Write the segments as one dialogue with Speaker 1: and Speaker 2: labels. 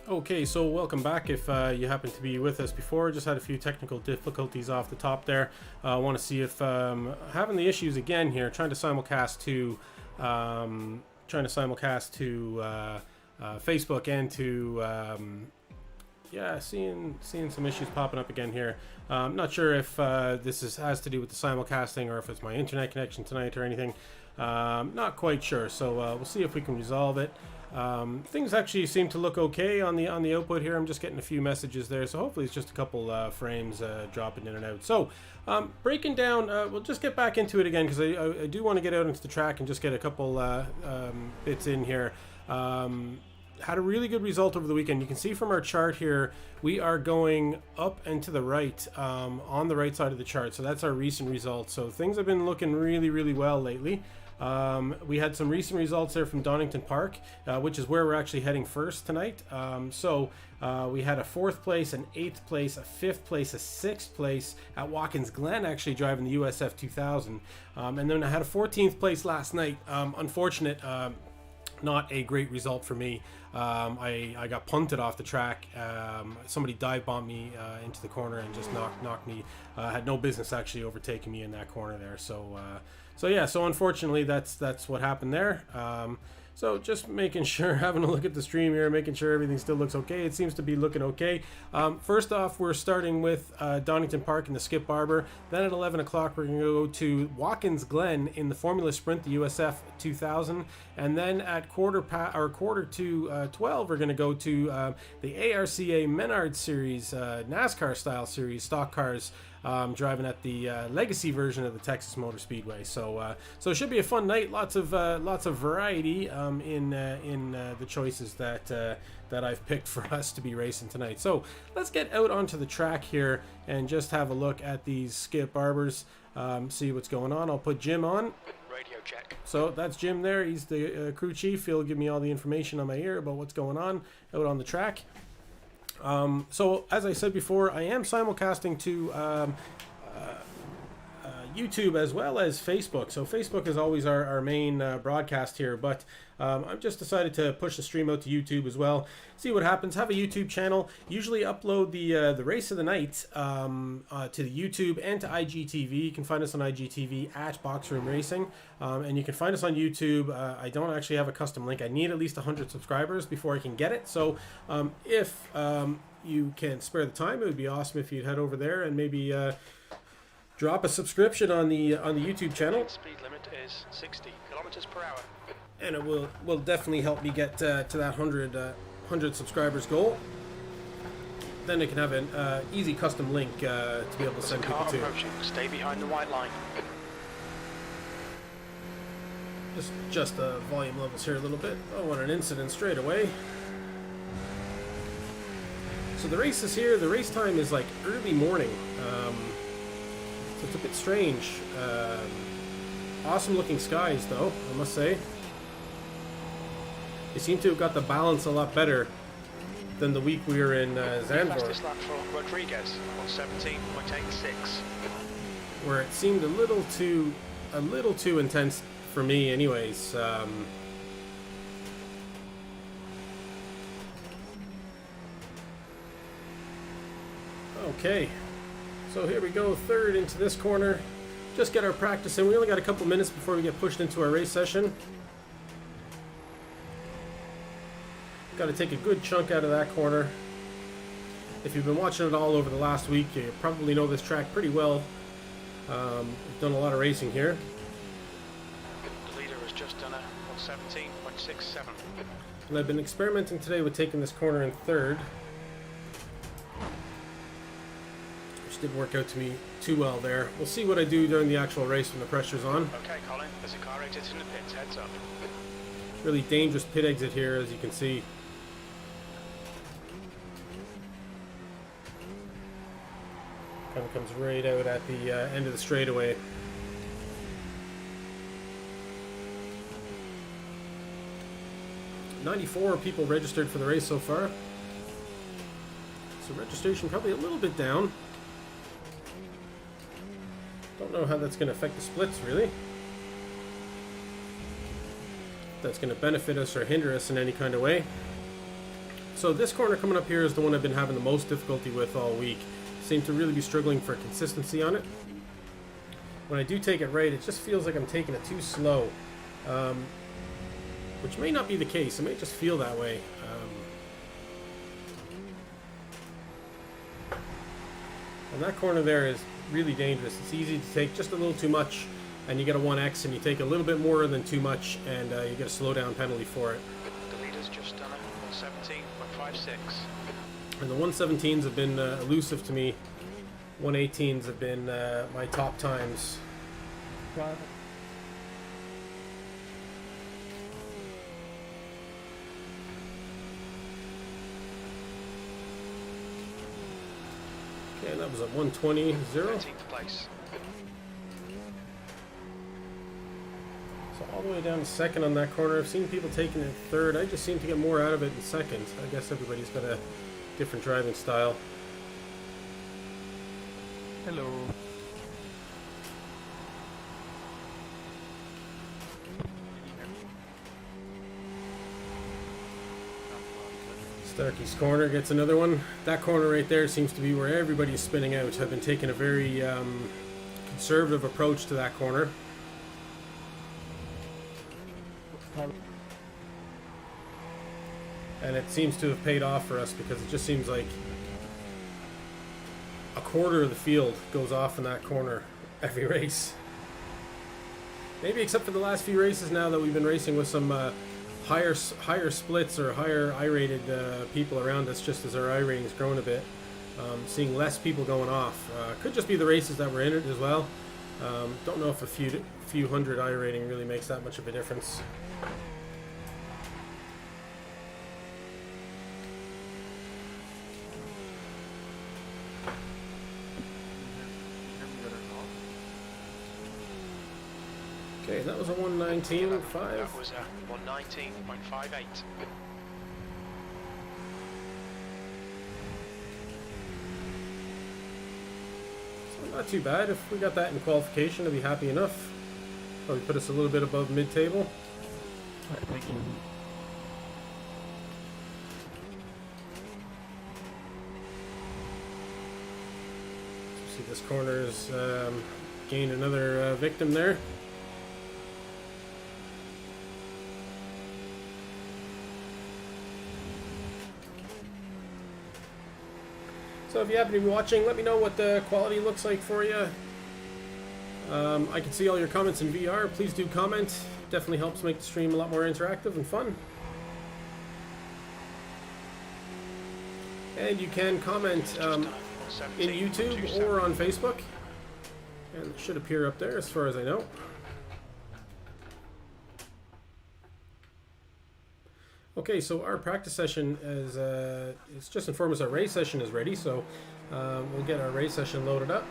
Speaker 1: Okay, so welcome back. If you happen to be with us before, just had a few technical difficulties off the top there. I want to see if having the issues again here, trying to simulcast to Facebook and to yeah, seeing some issues popping up again here. Not sure if has to do with the simulcasting or if it's my internet connection tonight or anything. Not quite sure. So we'll see if we can resolve it. Things actually seem to look okay on the output here. I'm just getting a few messages there, so hopefully it's just a couple frames dropping in and out. So breaking down, we'll just get back into it again because I do want to get out into the track and just get a couple bits in here. Had a really good result over the weekend. You can see from our chart here, we are going up and to the right on the right side of the chart. So that's our recent results. So things have been looking really well lately. We had some recent results there from Donington Park, which is where we're actually heading first tonight. We had a 4th place, an 8th place, a 5th place, a 6th place at Watkins Glen, actually driving the USF 2000. And then I had a 14th place last night. Unfortunate, not a great result for me. I got punted off the track. Somebody dive bombed me into the corner and just knocked me. Had no business actually overtaking me in that corner there. So unfortunately that's what happened there. So just making sure, having a look at the stream here, making sure everything still looks okay. It seems to be looking okay. First off, we're starting with Donington Park in the Skip Barber. Then at 11 o'clock, we're going to go to Watkins Glen in the Formula Sprint, the USF 2000. And then at quarter to 12, we're going to go to the ARCA Menards series, NASCAR style series, stock cars. Driving at the legacy version of the Texas Motor Speedway, so it should be a fun night. Lots of variety in the choices that I've picked for us to be racing tonight. So let's get out onto the track here and just have a look at these Skip Barbers, see what's going on. I'll put Jim on.
Speaker 2: Radio check.
Speaker 1: So that's Jim there. He's the crew chief. He'll give me all the information on my ear about what's going on out on the track. So as I said before, I am simulcasting to YouTube as well as Facebook. So Facebook is always our main broadcast here, but I've just decided to push the stream out to YouTube as well. See what happens. Have a YouTube channel. Usually upload the race of the night to the YouTube and to IGTV. You can find us on IGTV at Boxroom Racing, and you can find us on YouTube. I don't actually have a custom link. I need at least 100 subscribers before I can get it. So if you can spare the time, it would be awesome if you'd head over there and maybe drop a subscription on the YouTube channel.
Speaker 2: Speed limit is 60 kilometers per hour.
Speaker 1: And it will definitely help me get to that 100 subscribers goal. Then I can have an easy custom link to be able to send people to.
Speaker 2: Approaching. Stay behind the white line.
Speaker 1: Just adjust the volume levels here a little bit. I don't want an incident straight away. So the race is here. The race time is like early morning. So it's a bit strange. Awesome looking skies though, I must say. They seem to have got the balance a lot better than the week we were in Zandvoort.
Speaker 2: Fastest lap for Rodriguez on 17.86.
Speaker 1: Where it seemed a little too intense for me anyways. Okay. So here we go, third into this corner. Just get our practice in. We only got a couple minutes before we get pushed into our race session. Got to take a good chunk out of that corner. If you've been watching it all over the last week, you probably know this track pretty well. We've done a lot of racing here.
Speaker 2: The leader has just done it on 17.67.
Speaker 1: And I've been experimenting today with taking this corner in third. Didn't work out to me too well there. We'll see what I do during the actual race when the pressure's on.
Speaker 2: Okay, Colin, there's a car exit in the pits, heads up.
Speaker 1: Really dangerous pit exit here, as you can see. Kind of comes right out at the end of the straightaway. $94 people registered for the race so far. So registration probably a little bit down. Don't know how that's going to affect the splits, really. That's going to benefit us or hinder us in any kind of way. So this corner coming up here is the one I've been having the most difficulty with all week. Seem to really be struggling for consistency on it. When I do take it right, it just feels like I'm taking it too slow, which may not be the case. It may just feel that way. And that corner there is really dangerous. It's easy to take just a little too much, and you get a 1X, and you take a little bit more than too much, and you get a slowdown penalty for it.
Speaker 2: The leader's just done a 117.56.
Speaker 1: And the 117s have been elusive to me. 118s have been my top times. Okay, and that was at 120.0.
Speaker 2: 13th place.
Speaker 1: So all the way down to second on that corner. I've seen people taking it third. I just seem to get more out of it in second. I guess everybody's got a different driving style.
Speaker 3: Hello.
Speaker 1: Starkey's corner gets another one. That corner right there seems to be where everybody's spinning out. I've been taking a very conservative approach to that corner. And it seems to have paid off for us, because it just seems like a quarter of the field goes off in that corner every race. Maybe except for the last few races now that we've been racing with some higher splits or higher I-rated people around us, just as our I rating's grown a bit. Seeing less people going off. Could just be the races that were in it as well. Don't know if a few hundred I rating really makes that much of a difference. Okay, that was a 119.5.
Speaker 2: That was a 119.58.
Speaker 1: So not too bad. If we got that in qualification, I'd be happy enough. Probably put us a little bit above mid-table.
Speaker 3: Alright, thank you.
Speaker 1: See, this corner's gained another victim there. So if you happen to be watching, let me know what the quality looks like for you. I can see all your comments in VR. Please do comment. Definitely helps make the stream a lot more interactive and fun. And you can comment in YouTube or on Facebook. And it should appear up there as far as I know. Okay, so our practice session is it's just informed us our race session is ready, so we'll get our race session loaded up.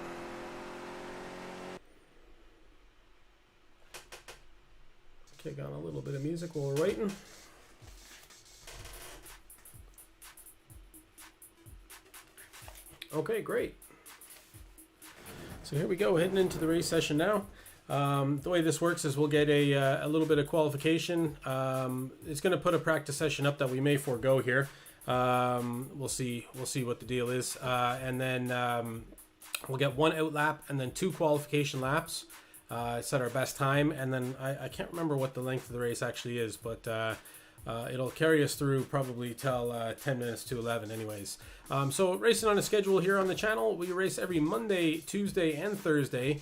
Speaker 1: Kick on a little bit of music while we're waiting. Okay, great. So here we go, heading into the race session now. The way this works is we'll get a little bit of qualification. It's going to put a practice session up that we may forego here. We'll see what the deal is, and then we'll get one out lap and then 2 qualification laps. Set our best time, and then I can't remember what the length of the race actually is, but it'll carry us through probably till 10 minutes to 11 anyways. So racing on a schedule here on the channel, we race every Monday, Tuesday, and Thursday,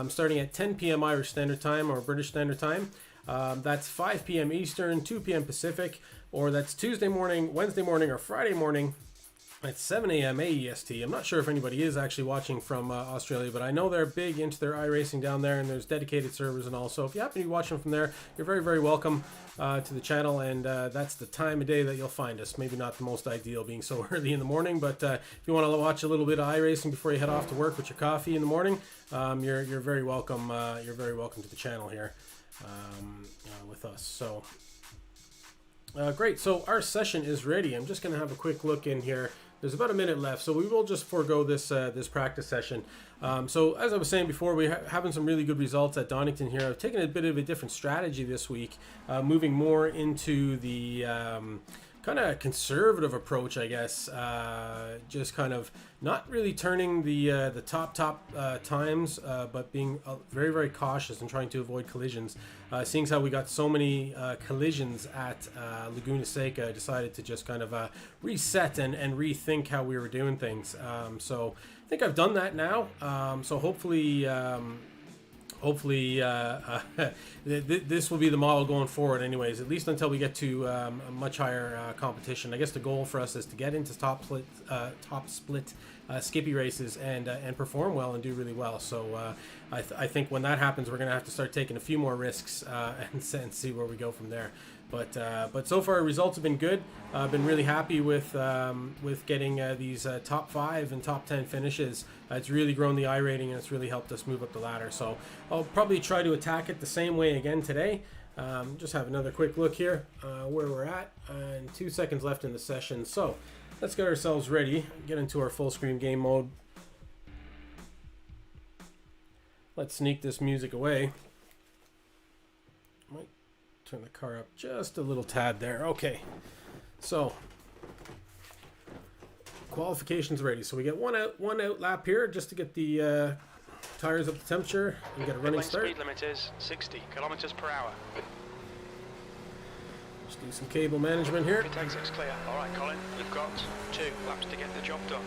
Speaker 1: starting at 10 p.m. Irish Standard Time or British Standard Time. That's 5 p.m. Eastern, 2 p.m. Pacific, or that's Tuesday morning, Wednesday morning, or Friday morning at 7 a.m. AEST. I'm not sure if anybody is actually watching from Australia, but I know they're big into their iRacing down there, and there's dedicated servers and all. So if you happen to be watching from there, you're very, very welcome to the channel, and that's the time of day that you'll find us. Maybe not the most ideal being so early in the morning, but if you want to watch a little bit of iRacing before you head off to work with your coffee in the morning, you're very welcome. You're very welcome to the channel here with us. So great. So our session is ready. I'm just going to have a quick look in here. There's about a minute left, so we will just forego this this practice session. So as I was saying before, we're having some really good results at Donington here. I've taken a bit of a different strategy this week, moving more into the kind of conservative approach, I guess. Just kind of not really turning the top times, but being very, very cautious and trying to avoid collisions. Seeing how we got so many collisions at Laguna Seca, I decided to just kind of reset and rethink how we were doing things. So I think I've done that now. So hopefully this will be the model going forward anyways, at least until we get to a much higher competition. I guess the goal for us is to get into top split skippy races and perform well and do really well. So I think when that happens, we're going to have to start taking a few more risks and see where we go from there. But so far results have been good. I've been really happy with getting these top 5 and top 10 finishes. It's really grown the iRating, and it's really helped us move up the ladder. So I'll probably try to attack it the same way again today. Just have another quick look here where we're at, and 2 seconds left in the session. So let's get ourselves ready, get into our full screen game mode. Let's sneak this music away. Might turn the car up just a little tad there. Okay, so qualifications ready. So we get one out lap here just to get the tires up to temperature and get a running start.
Speaker 2: Speed limit is 60 kilometers per hour.
Speaker 1: Just do some cable management here.
Speaker 2: Pit exit's clear. All right, Colin, we've got 2 laps to get the job done.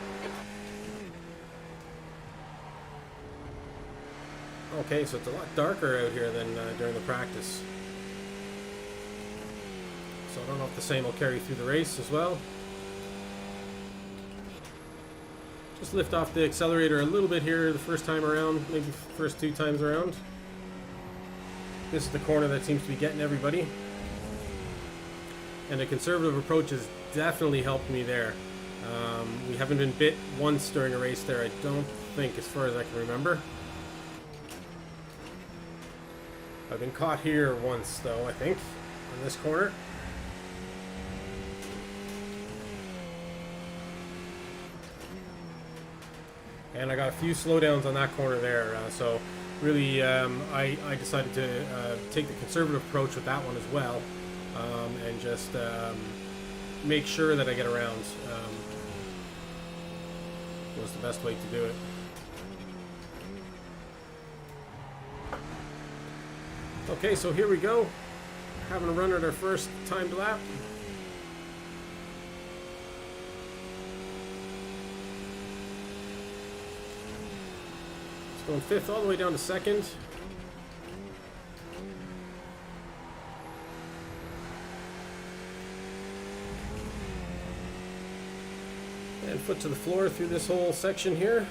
Speaker 1: Okay, so it's a lot darker out here than during the practice. So I don't know if the same will carry through the race as well. Just lift off the accelerator a little bit here the first time around, maybe the first 2 times around. This is the corner that seems to be getting everybody. And a conservative approach has definitely helped me there. We haven't been bit once during a race there, I don't think, as far as I can remember. I've been caught here once, though, I think, in this corner. And I got a few slowdowns on that corner there, so really I decided to take the conservative approach with that one as well, and just make sure that I get around was the best way to do it. Okay, so here we go, having a run at our first timed lap. Going 5th all the way down to 2nd. And foot to the floor through this whole section here.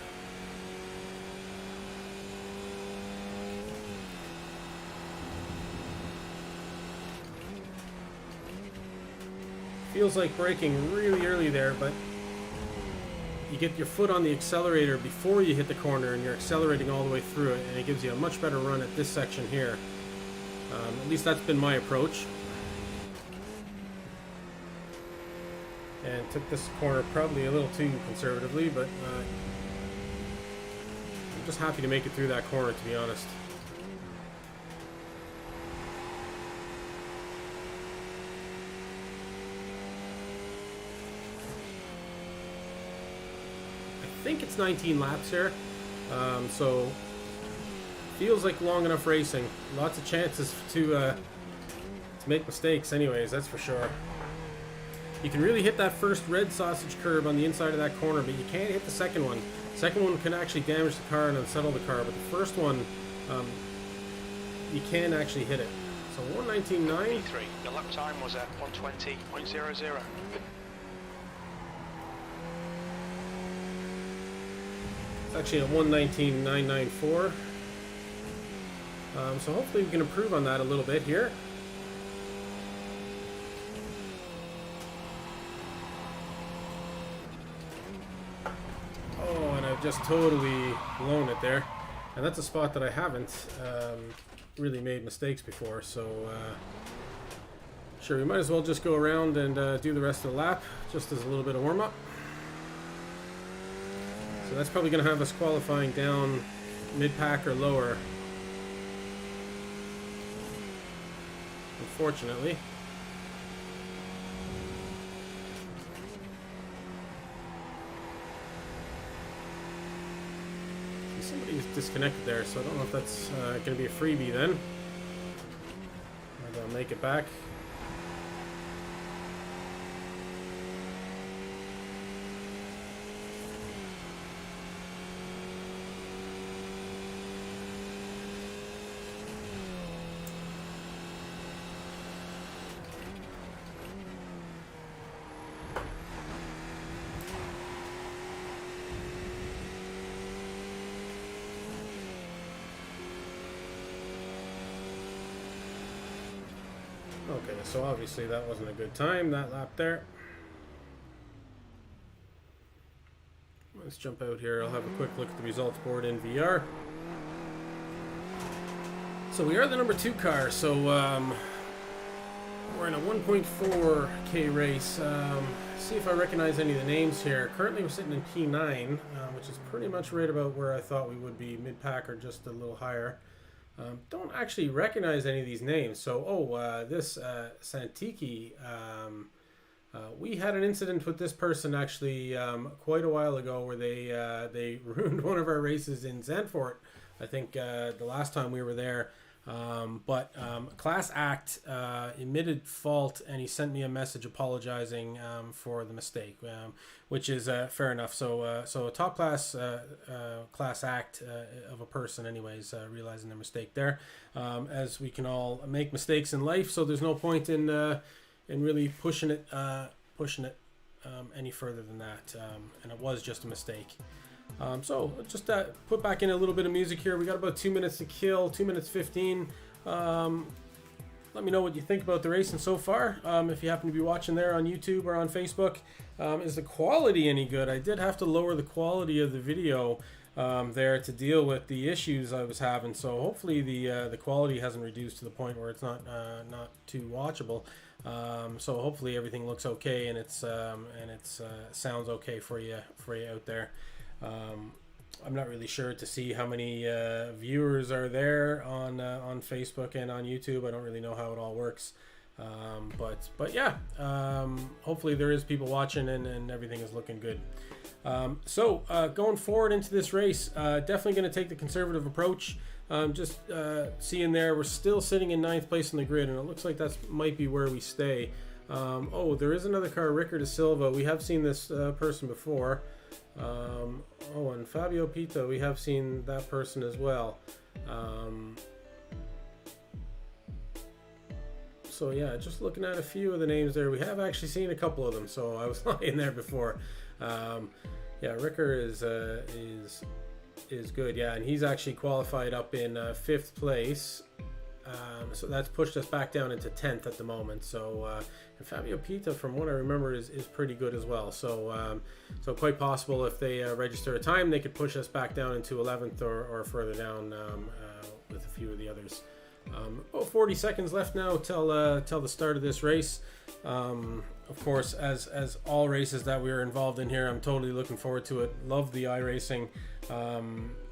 Speaker 1: Feels like braking really early there, but you get your foot on the accelerator before you hit the corner and you're accelerating all the way through it, and it gives you a much better run at this section here. At least that's been my approach. And took this corner probably a little too conservatively, but I'm just happy to make it through that corner, to be honest. I think it's 19 laps here, so feels like long enough racing. Lots of chances to make mistakes anyways, that's for sure. You can really hit that first red sausage curb on the inside of that corner, but you can't hit the second one. The second one can actually damage the car and unsettle the car, but the first one, you can actually hit it. So 119.9.
Speaker 2: The lap time was at 120.00.
Speaker 1: It's actually at 119.994. So hopefully we can improve on that a little bit here. Oh, and I've just totally blown it there. And that's a spot that I haven't really made mistakes before, so sure, we might as well just go around and do the rest of the lap, just as a little bit of warm-up. So that's probably going to have us qualifying down mid-pack or lower, unfortunately. disconnected there, so I don't know if that's going to be a freebie then. Maybe I'll make it back. Okay, so obviously that wasn't a good time, that lap there. Let's jump out here. I'll have a quick look at the results board in VR. So we are the number 2 car, so we're in a 1.4K race. See if I recognize any of the names here. Currently we're sitting in P9, which is pretty much right about where I thought we would be, mid-pack or just a little higher. Don't actually recognize any of these names. So, this Santiki, we had an incident with this person actually quite a while ago where they ruined one of our races in Zandvoort. I think the last time we were there. But Class Act admitted fault, and he sent me a message apologizing for the mistake, which is fair enough. So a top class act of a person, anyways, realizing their mistake there. As we can all make mistakes in life, so there's no point in really pushing it any further than that. And it was just a mistake. So just put back in a little bit of music here. We got about 2 minutes to kill, 2 minutes 15. Let me know what you think about the racing so far. If you happen to be watching there on YouTube or on Facebook, is the quality any good? I did have to lower the quality of the video there to deal with the issues I was having. So hopefully the quality hasn't reduced to the point where it's not too watchable. So hopefully everything looks okay and it's sounds okay for you out there. I'm not really sure to see how many viewers are there on Facebook and on YouTube. I don't really know how it all works, but yeah, hopefully there is people watching and everything is looking good. So going forward into this race, definitely going to take the conservative approach. Just seeing there, we're still sitting in 9th place on the grid, and it looks like that might be where we stay. Oh, there is another car, Ricker da Silva. We have seen this person before. Oh, and Fabio Pita, we have seen that person as well. So yeah, just looking at a few of the names there, we have actually seen a couple of them, so I was lying there before. Yeah, Ricker is good, yeah, and he's actually qualified up in 5th place. So that's pushed us back down into 10th at the moment. So and Fabio Pita, from what I remember, is pretty good as well. So so quite possible if they register a time, they could push us back down into 11th or further down with a few of the others. 40 seconds left now till the start of this race. Of course, as all races that we are involved in here, I'm totally looking forward to it. Love the iRacing.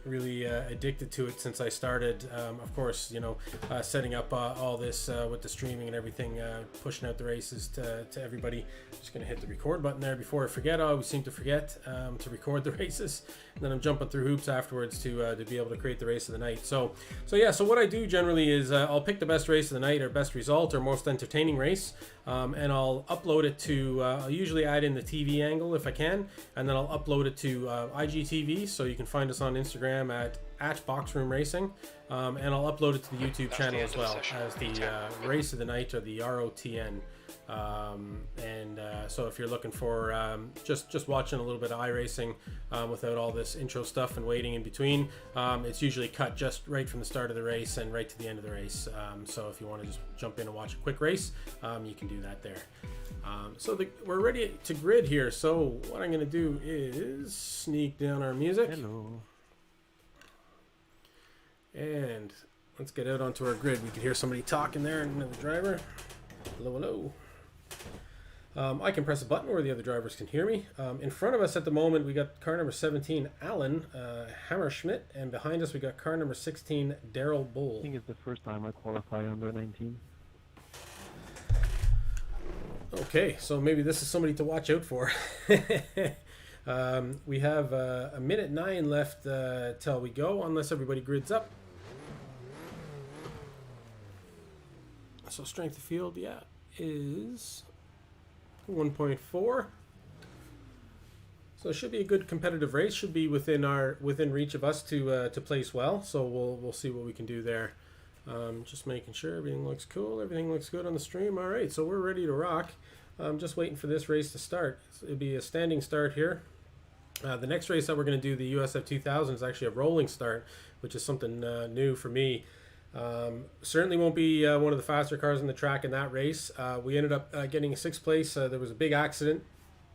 Speaker 1: Really addicted to it since I started. Of course, you know, setting up all this with the streaming and everything, pushing out the races to everybody. Just gonna hit the record button there before I forget. I always seem to forget to record the races, and then I'm jumping through hoops afterwards to be able to create the race of the night. So yeah. So what I do generally is I'll pick the best race of the night, or best result, or most entertaining race, and I'll upload it to. I'll usually add in the TV angle if I can, and then I'll upload it to IGTV. So you can find us on Instagram at Boxroom Racing, and I'll upload it to the YouTube channel as well as the race of the night, or the ROTN. So if you're looking for just watching a little bit of iRacing without all this intro stuff and waiting in between, it's usually cut just right from the start of the race and right to the end of the race. So if you want to just jump in and watch a quick race, you can do that there. So we're ready to grid here. So what I'm going to do is sneak down our music.
Speaker 3: Hello.
Speaker 1: And let's get out onto our grid. We can hear somebody talking there, and another driver. Hello. I can press a button where the other drivers can hear me. In front of us at the moment, we got car number 17, Alan Hammerschmidt, and behind us we got car number 16, Daryl Bull.
Speaker 3: I think it's the first time I qualify under 19.
Speaker 1: Okay, so maybe this is somebody to watch out for. We have a minute 9 left till we go, unless everybody grids up. So strength of field, yeah, is 1.4. So it should be a good competitive race. Should be within reach of us to place well. So we'll see what we can do there. Just making sure everything looks cool. Everything looks good on the stream. All right, so we're ready to rock. I'm just waiting for this race to start. It'll be a standing start here. The next race that we're going to do, the USF 2000, is actually a rolling start, which is something new for me. Certainly won't be one of the faster cars on the track in that race. We ended up getting 6th place. There was a big accident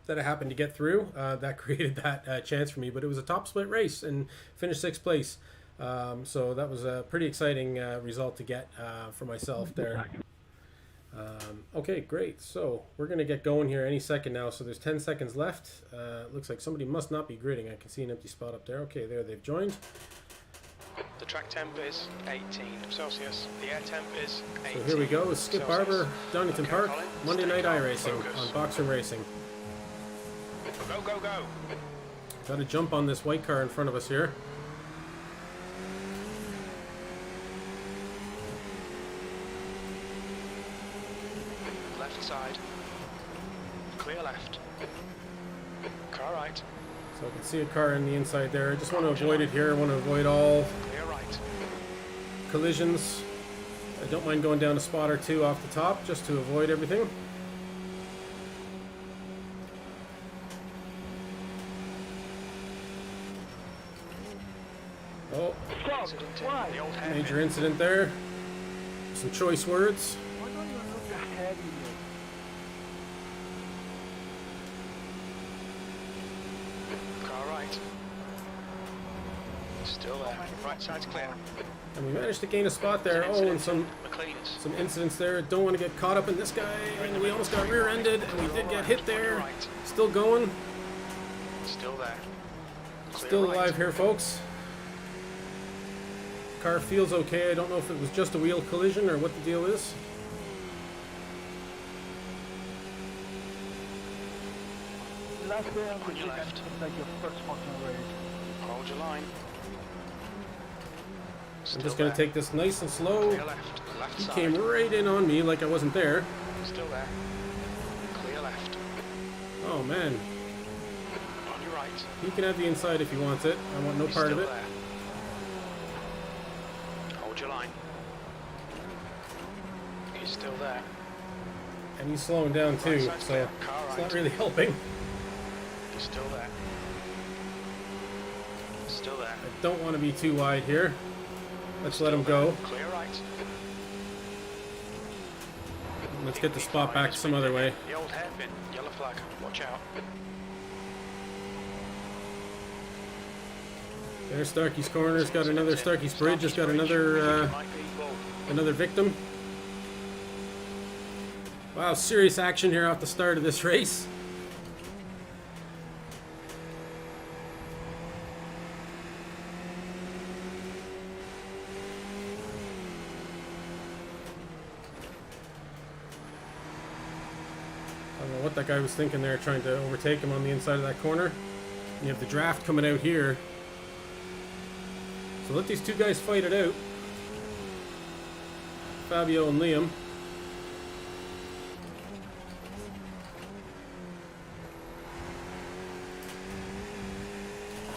Speaker 1: that I happened to get through that created that chance for me, but it was a top split race and finished 6th place. So that was a pretty exciting result to get for myself there. Okay, great. So we're going to get going here any second now. So there's 10 seconds left. Looks like somebody must not be gridding. I can see an empty spot up there. Okay, there they've joined.
Speaker 2: The track temp is 18 Celsius. The air temp is 18.
Speaker 1: So here we go. Skip Barber, Donington Park,
Speaker 2: Colin,
Speaker 1: Monday night
Speaker 2: calm,
Speaker 1: iRacing
Speaker 2: focus.
Speaker 1: on Boxer Racing.
Speaker 2: Go, go, go.
Speaker 1: Got to jump on this white car in front of us here.
Speaker 2: Left side. Clear left. Car right.
Speaker 1: So I can see a car in the inside there. I just want to avoid it here. I want to avoid all
Speaker 2: Clear right.
Speaker 1: collisions. I don't mind going down a spot or two off the top just to avoid everything. Oh,
Speaker 2: Incident in the old hairpin.
Speaker 1: major incident there. Some choice words.
Speaker 3: Why don't you look ahead of you?
Speaker 2: Car right. Still there. Right side's clear.
Speaker 1: And we managed to gain a spot there. Oh, and some
Speaker 2: McLean's.
Speaker 1: incidents there. Don't want to get caught up in this guy. And we almost got rear-ended, and we did get hit there. Still going.
Speaker 2: Still there. Clear
Speaker 1: Still
Speaker 2: right.
Speaker 1: alive here, folks. Car feels okay. I don't know if it was just a wheel collision or what the deal is.
Speaker 3: Last day on the
Speaker 2: On your
Speaker 3: weekend
Speaker 2: left.
Speaker 3: seems like your first fucking race.
Speaker 2: Hold your line.
Speaker 1: I'm just going to take this nice and slow.
Speaker 2: Clear left. Left
Speaker 1: He
Speaker 2: side.
Speaker 1: came right in on me like I wasn't there.
Speaker 2: Still there. Clear left.
Speaker 1: Oh, man.
Speaker 2: On your right.
Speaker 1: He can have the inside if he wants it. I want no
Speaker 2: He's
Speaker 1: part of
Speaker 2: still
Speaker 1: it.
Speaker 2: there. Hold your line. He's still there.
Speaker 1: And he's slowing down too,
Speaker 2: Right side's
Speaker 1: so
Speaker 2: clear. Car
Speaker 1: it's
Speaker 2: right.
Speaker 1: not really helping.
Speaker 2: He's still there. Still there.
Speaker 1: I don't want to be too wide here. Let's let him
Speaker 2: Still
Speaker 1: go.
Speaker 2: there. Clear right.
Speaker 1: Let's get the spot back some other way.
Speaker 2: The old hairpin. Yellow flag. Watch out.
Speaker 1: There's Starkey's Corner's got another Starkey's Bridge. Has got another another victim. Wow, serious action here off the start of this race. I don't know what that guy was thinking there, trying to overtake him on the inside of that corner. You have the draft coming out here. So let these two guys fight it out. Fabio and Liam.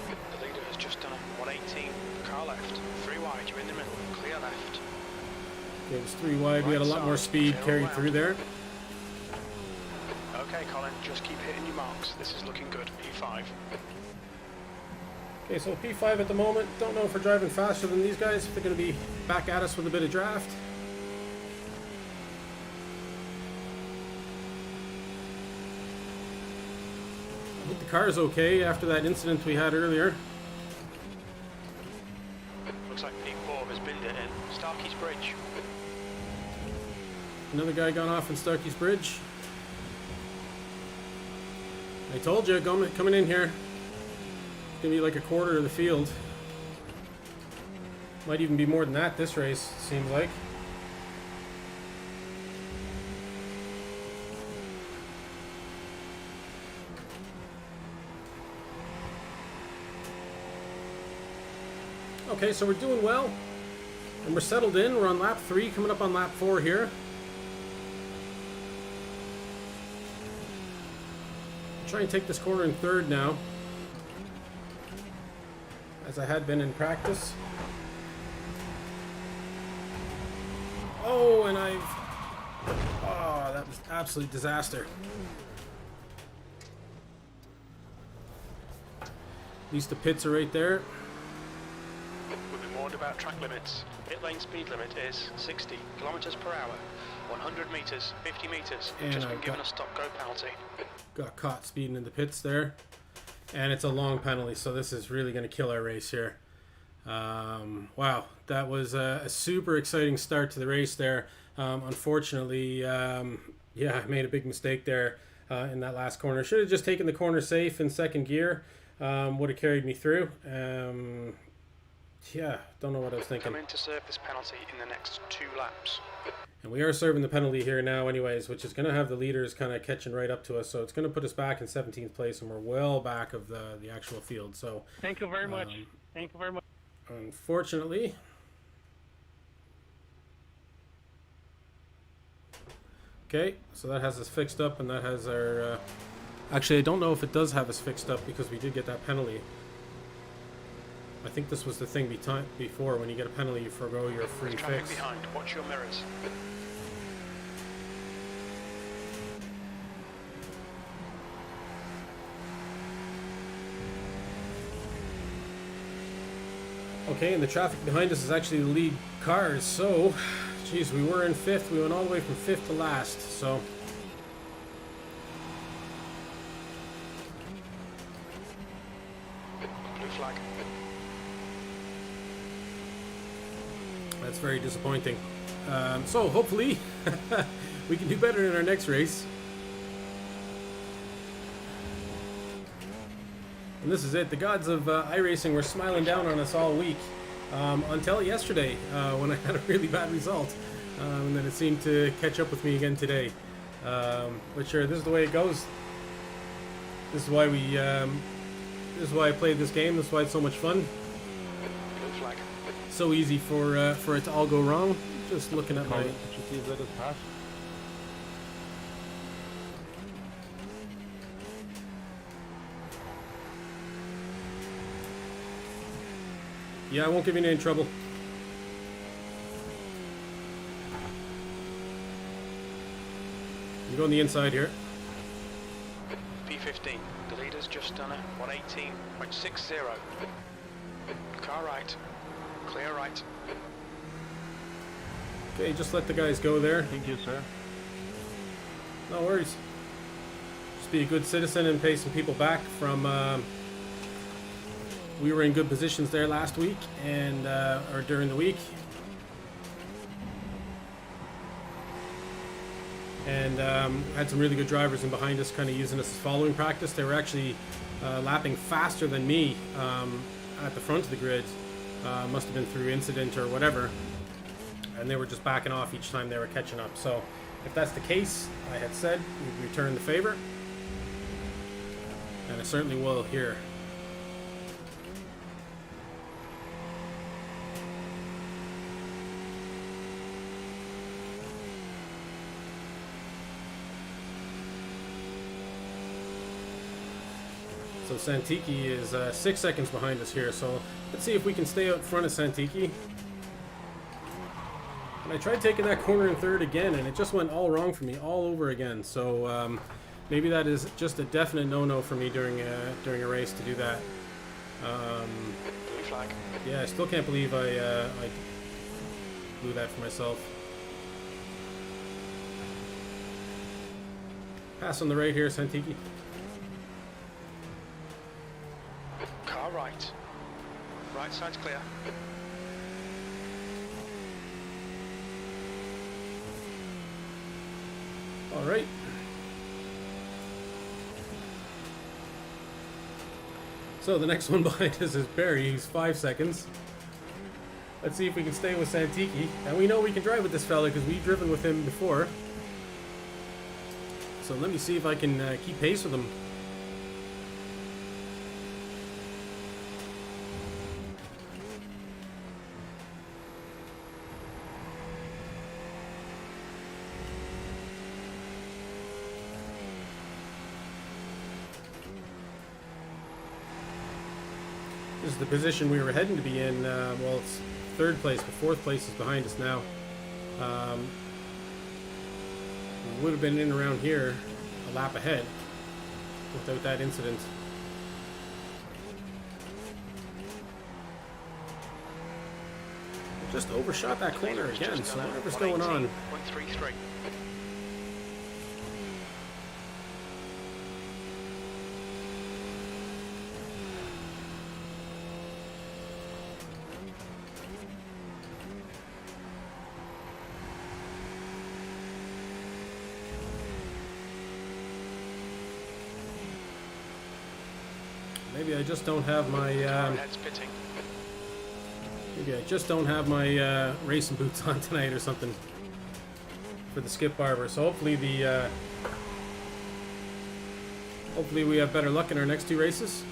Speaker 2: The leader has just done a 118. Car left. 3 wide. You're in the middle. Clear left.
Speaker 1: Okay, it was 3 wide. We had a lot more speed carried through there.
Speaker 2: Okay, Colin. Just keep hitting your marks. This is looking good. P5.
Speaker 1: Okay, so P5 at the moment. Don't know if we're driving faster than these guys. If they're going to be back at us with a bit of draft. I think the car is okay after that incident we had earlier.
Speaker 2: Looks like P4 has binned it in. Starkey's Bridge.
Speaker 1: Another guy gone off in Starkey's Bridge. I told you, coming in here. It's going to be like a quarter of the field. Might even be more than that this race, seems like. Okay, so we're doing well. And we're settled in. We're on lap 3, coming up on lap 4 here. Try and take this corner in 3rd now, as I had been in practice. Oh, and oh, that was absolute disaster. At least the pits are right there.
Speaker 2: We've been warned about track limits. Pit lane speed limit is 60 kilometers per hour, 100 meters, 50 meters. We've just been given a stop-go penalty.
Speaker 1: Got caught speeding in the pits there, and it's a long penalty, so this is really going to kill our race here. Wow, that was a super exciting start to the race there. Unfortunately, yeah, I made a big mistake there in that last corner. Should have just taken the corner safe in 2nd gear. Would have carried me through. Yeah, don't know what I was thinking.
Speaker 2: Come in to serve this penalty in the next 2 laps.
Speaker 1: And we are serving the penalty here now anyways, which is going to have the leaders kind of catching right up to us. So it's going to put us back in 17th place, and we're well back of the actual field. So
Speaker 3: Thank you very much. Thank you very much.
Speaker 1: Unfortunately, okay, so that has us fixed up, and that has our actually, I don't know if it does have us fixed up, because we did get that penalty. I think this was the thing before, when you get a penalty you forgo your free
Speaker 2: Traffic
Speaker 1: fix.
Speaker 2: behind, watch your mirrors.
Speaker 1: Okay, and the traffic behind us is actually the lead cars, so geez, we were in 5th, we went all the way from 5th to last, so
Speaker 2: Blue flag.
Speaker 1: that's very disappointing. So hopefully we can do better in our next race. And this is it. The gods of iRacing were smiling down on us all week, until yesterday, when I had a really bad result, and then it seemed to catch up with me again today. But sure, this is the way it goes. This is why this is why I played this game. This is why it's so much fun.
Speaker 2: Blue flag.
Speaker 1: So easy for it to all go wrong. Just looking at my. Yeah, I won't give you any trouble. You go on the inside here.
Speaker 2: P15. The leader's just done a 118.60. Car right. Clear right.
Speaker 1: Okay, just let the guys go there.
Speaker 3: Thank you, sir.
Speaker 1: No worries. Just be a good citizen and pay some people back from. We were in good positions there last week, and or during the week, and had some really good drivers in behind us, kind of using us as following practice. They were actually lapping faster than me at the front of the grid. Must have been through incident or whatever, and they were just backing off each time they were catching up. So if that's the case, I had said we'd return the favor, and I certainly will here. So Santiki is 6 seconds behind us here, so let's see if we can stay out in front of Santiki. And I tried taking that corner in 3rd again, and it just went all wrong for me all over again. So maybe that is just a definite no-no for me during a race to do that.
Speaker 2: Blue flag.
Speaker 1: Yeah, I still can't believe I blew that for myself. Pass on the right here, Santiki.
Speaker 2: Car right. Right side's clear.
Speaker 1: All right. So the next one behind us is Barry, who's 5 seconds. Let's see if we can stay with Santiki. And we know we can drive with this fella because we've driven with him before. So let me see if I can keep pace with him. This is the position we were heading to be in. Well, it's third place, but fourth place is behind us now. We would have been in around here a lap ahead without that incident. We just overshot that corner again, so whatever's going on.
Speaker 2: 118.33.
Speaker 1: Maybe I just don't have my maybe I just don't have my racing boots on tonight or something for the skip Barber. So hopefully hopefully we have better luck in our next two races.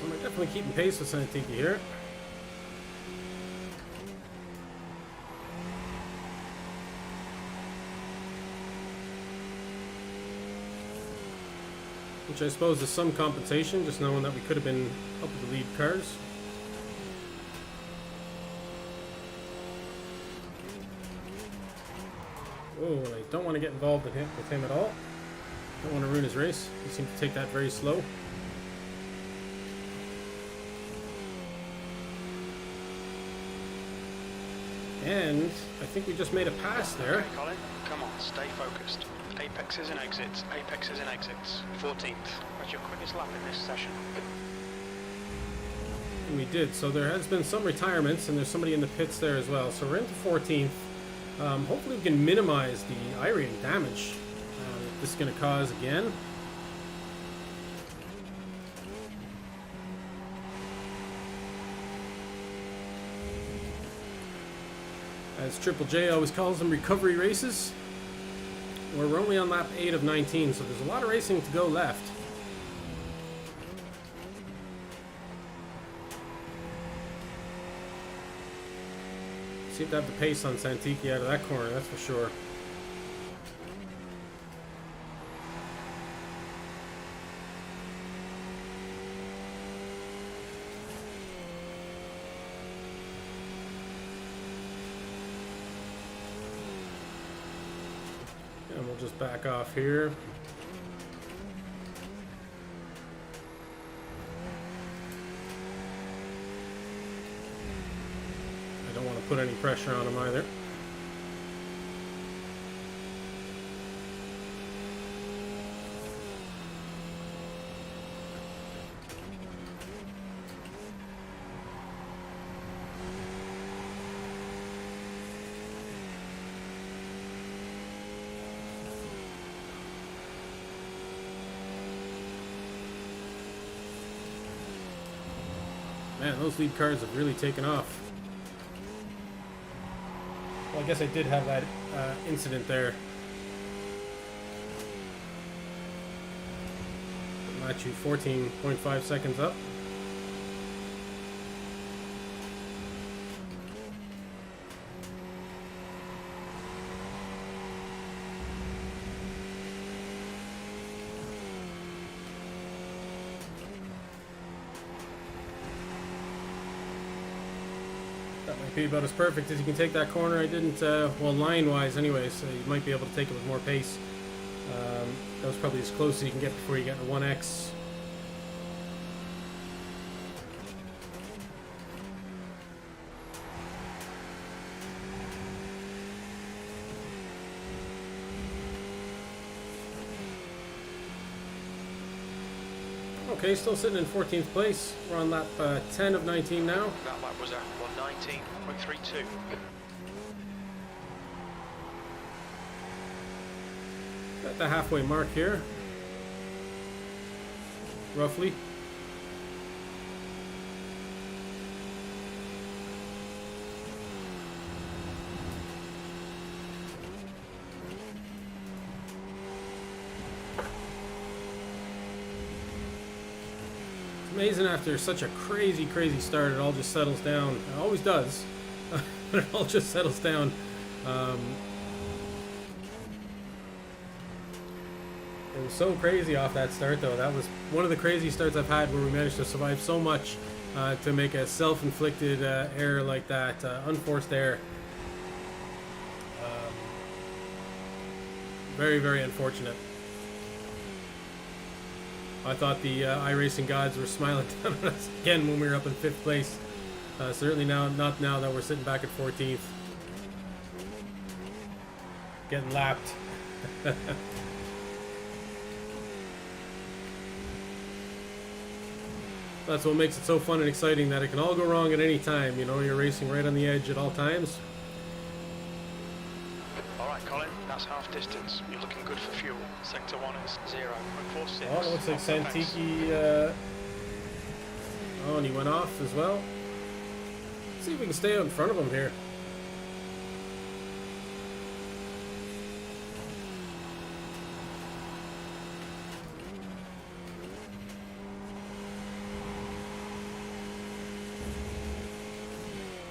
Speaker 1: I'm definitely keeping pace with Santiki here. Which I suppose is some compensation, just knowing that we could have been up with the lead cars. Oh, I don't want to get involved with him at all. Don't want to ruin his race. He seems to take that very slow. And I think we just made a pass there.
Speaker 2: Okay, Colin, come on, stay focused. Apexes and exits, apexes and exits. 14th. That's your quickest lap in this session.
Speaker 1: And we did. So there has been some retirements, and there's somebody in the pits there as well. So we're into 14th. Hopefully we can minimize the Iracing damage that this is going to cause again. As Triple J always calls them, recovery races. We're only on lap 8 of 19, so there's a lot of racing to go left. Seem to have the pace on Santiki out of that corner, that's for sure. And we'll just back off here. I don't want to put any pressure on him either. Man, those lead cars have really taken off. Well, I guess I did have that incident there. Match you 14.5 seconds up. That might be about as perfect as you can take that corner. I didn't, well, line-wise anyway, so you might be able to take it with more pace. That was probably as close as you can get before you get to 1X. Okay, still sitting in 14th place. We're on lap 10 of 19 now.
Speaker 2: That lap was at 119.32.
Speaker 1: At the halfway mark here. Roughly. Amazing after such a crazy start, it all just settles down. It always does, but it all just settles down. It was so crazy off that start, though. That was one of the crazy starts I've had where we managed to survive so much to make a self-inflicted error like that, unforced error. Very unfortunate. I thought the iRacing gods were smiling down on us again when we were up in 5th place. Certainly not now that we're sitting back at 14th. Getting lapped. That's what makes it so fun and exciting, that it can all go wrong at any time. You know, you're racing right on the edge at all times.
Speaker 2: Alright, Colin, that's half distance. You're looking good for fuel. Sector 1 is 0.46.
Speaker 1: Oh, it looks like Santiki... oh, and he went off as well. Let's see if we can stay out in front of him here.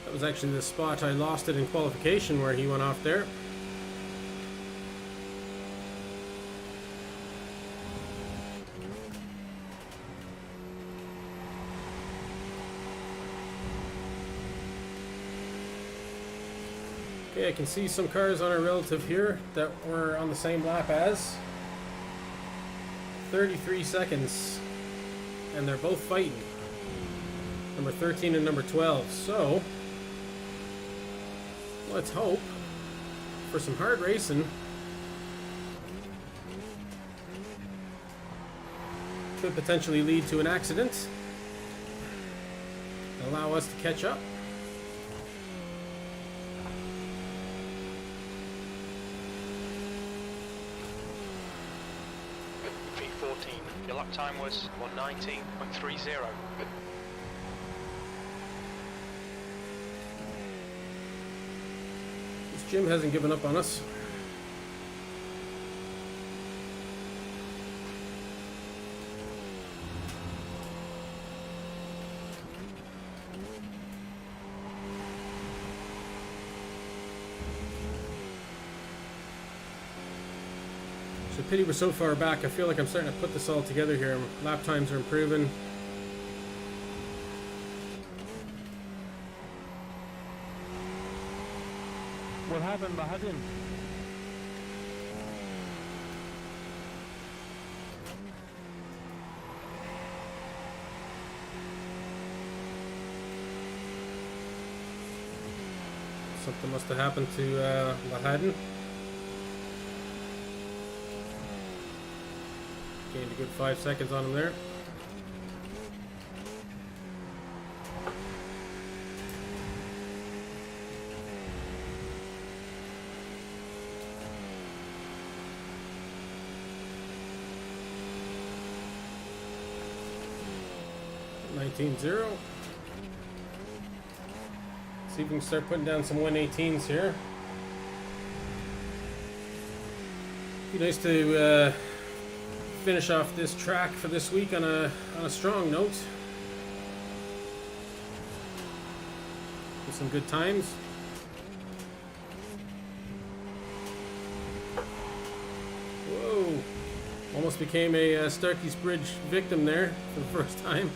Speaker 1: That was actually the spot I lost it in qualification where he went off there. Okay, I can see some cars on our relative here that were on the same lap as. 33 seconds. And they're both fighting. Number 13 and number 12. So, let's hope for some hard racing. Could potentially lead to an accident. Allow us to catch up.
Speaker 2: V14. Your lap time was 1:19.30.
Speaker 1: Jim hasn't given up on us. It's a pity we're so far back. I feel like I'm starting to put this all together here. Lap times are improving.
Speaker 3: What happened, Mahadin?
Speaker 1: Something must have happened to Lahadin. Gained a good 5 seconds on him there. See if we can start putting down some 118s here. Be nice to finish off this track for this week on a strong note. With some good times. Whoa! Almost became a Starkey's Bridge victim there for the first time.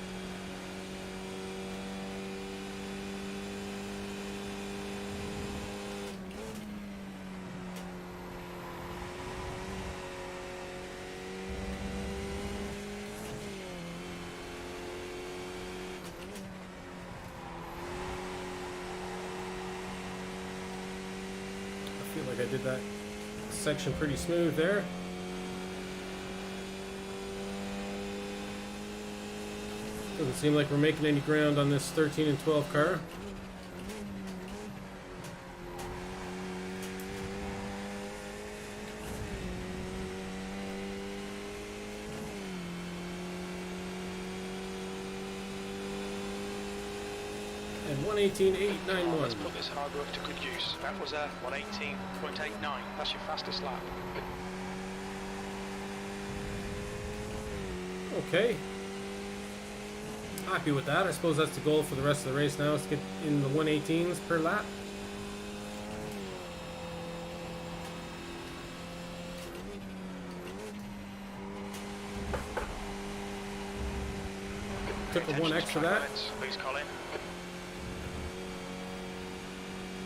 Speaker 1: I feel like I did that section pretty smooth there. Doesn't seem like we're making any ground on this 13 and 12 car. And 118.891.
Speaker 2: Let's put this hard work to good use. That was a 118.89. That's your fastest lap.
Speaker 1: Okay. Happy with that. I suppose that's the goal for the rest of the race now, is to get in the 118s per lap. Took a 1x for that.
Speaker 2: Please, Colin.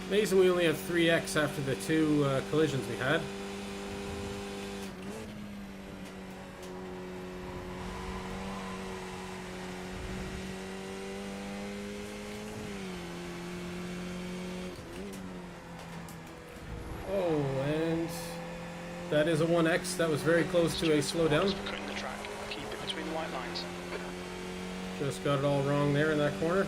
Speaker 1: Amazing we only have 3x after the 2 collisions we had. Oh, and that is a 1x. That was very close to a slowdown.
Speaker 2: Cutting the track. Keep it between the white lines.
Speaker 1: Just got it all wrong there in that corner.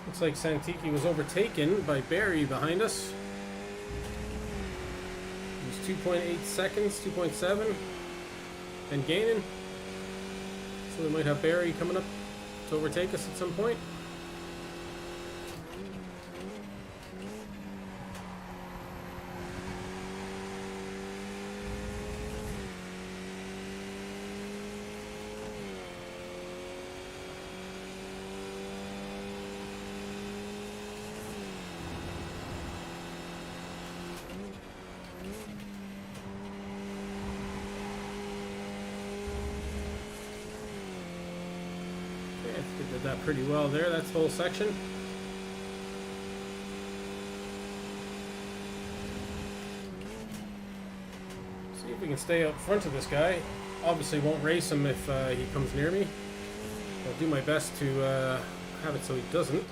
Speaker 1: Looks like Santiki was overtaken by Barry behind us. It was 2.8 seconds, 2.7, and gaining. So we might have Barry coming up to overtake us at some point. Did that pretty well there. That's the whole section. See if we can stay out front of this guy. Obviously won't race him if he comes near me. I'll do my best to have it so he doesn't.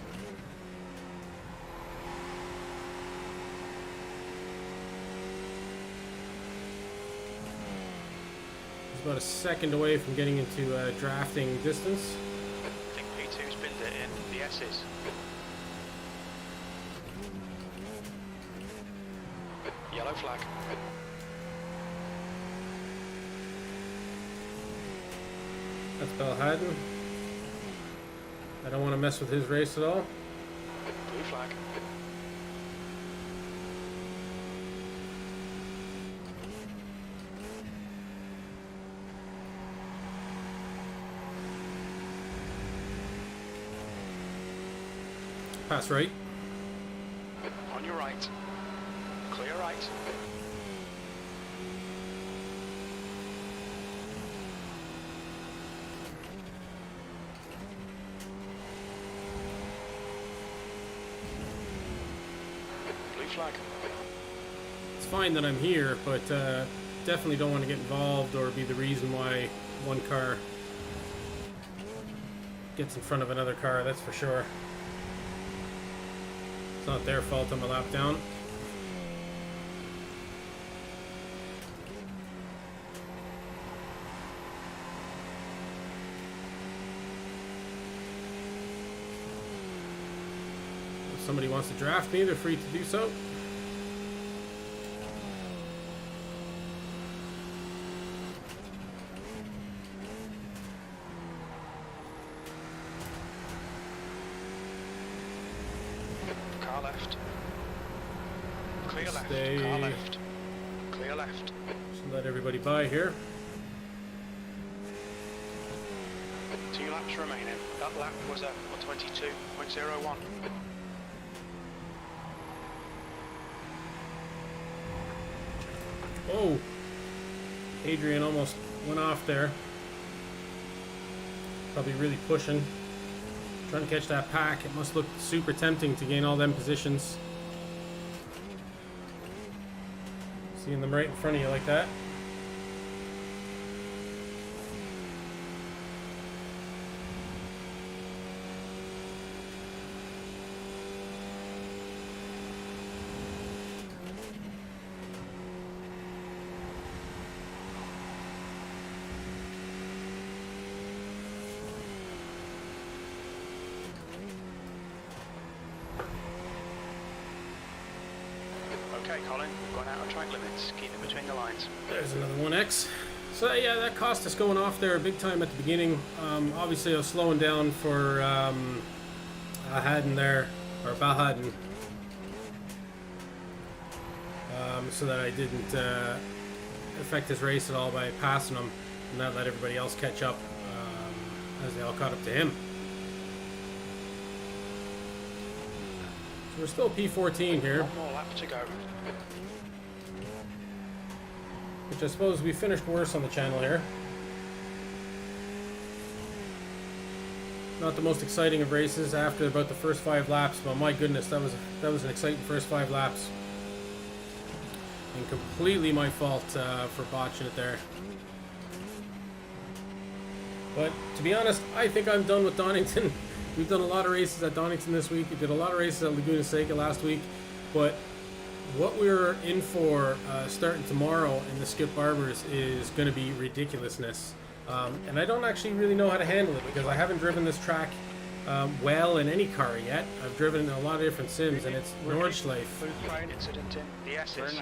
Speaker 1: He's about a second away from getting into drafting distance.
Speaker 2: P2's binned it in the S's. Yellow flag.
Speaker 1: That's Belhaden. I don't want to mess with his race at all.
Speaker 2: Blue flag.
Speaker 1: Pass right.
Speaker 2: On your right. Clear right. Blue flag.
Speaker 1: It's fine that I'm here, but definitely don't want to get involved or be the reason why one car gets in front of another car, that's for sure. It's not their fault I'm a lap down. If somebody wants to draft me, they're free to do so.
Speaker 2: Car left. Clear left.
Speaker 1: Stay.
Speaker 2: Car left. Clear left.
Speaker 1: Just let everybody by here.
Speaker 2: 2 laps remaining. That lap was at 22.01.
Speaker 1: Oh! Adrian almost went off there. Probably really pushing. Trying to catch that pack. It must look super tempting to gain all them positions. Seeing them right in front of you like that.
Speaker 2: Okay, Colin, we've gone out of track limits. Keep it between the lines.
Speaker 1: There's another 1x. So yeah, that cost us going off there big time at the beginning. Obviously I was slowing down for Haden there, or Balhaden. so that I didn't affect his race at all by passing him and not let everybody else catch up as they all caught up to him. So we're still P14 here.
Speaker 2: One more lap to go.
Speaker 1: Which I suppose we finished worse on the channel here. Not the most exciting of races after about the first 5 laps, but my goodness, that was an exciting first 5 laps. And completely my fault for botching it there. But to be honest, I think I'm done with Donington. We've done a lot of races at Donington this week. We did a lot of races at Laguna Seca last week, but what we're in for starting tomorrow in the Skip Barbers is going to be ridiculousness. And I don't actually really know how to handle it because I haven't driven this track well in any car yet. I've driven in a lot of different sims, and it's Nordschleife.
Speaker 2: Incident in the S's.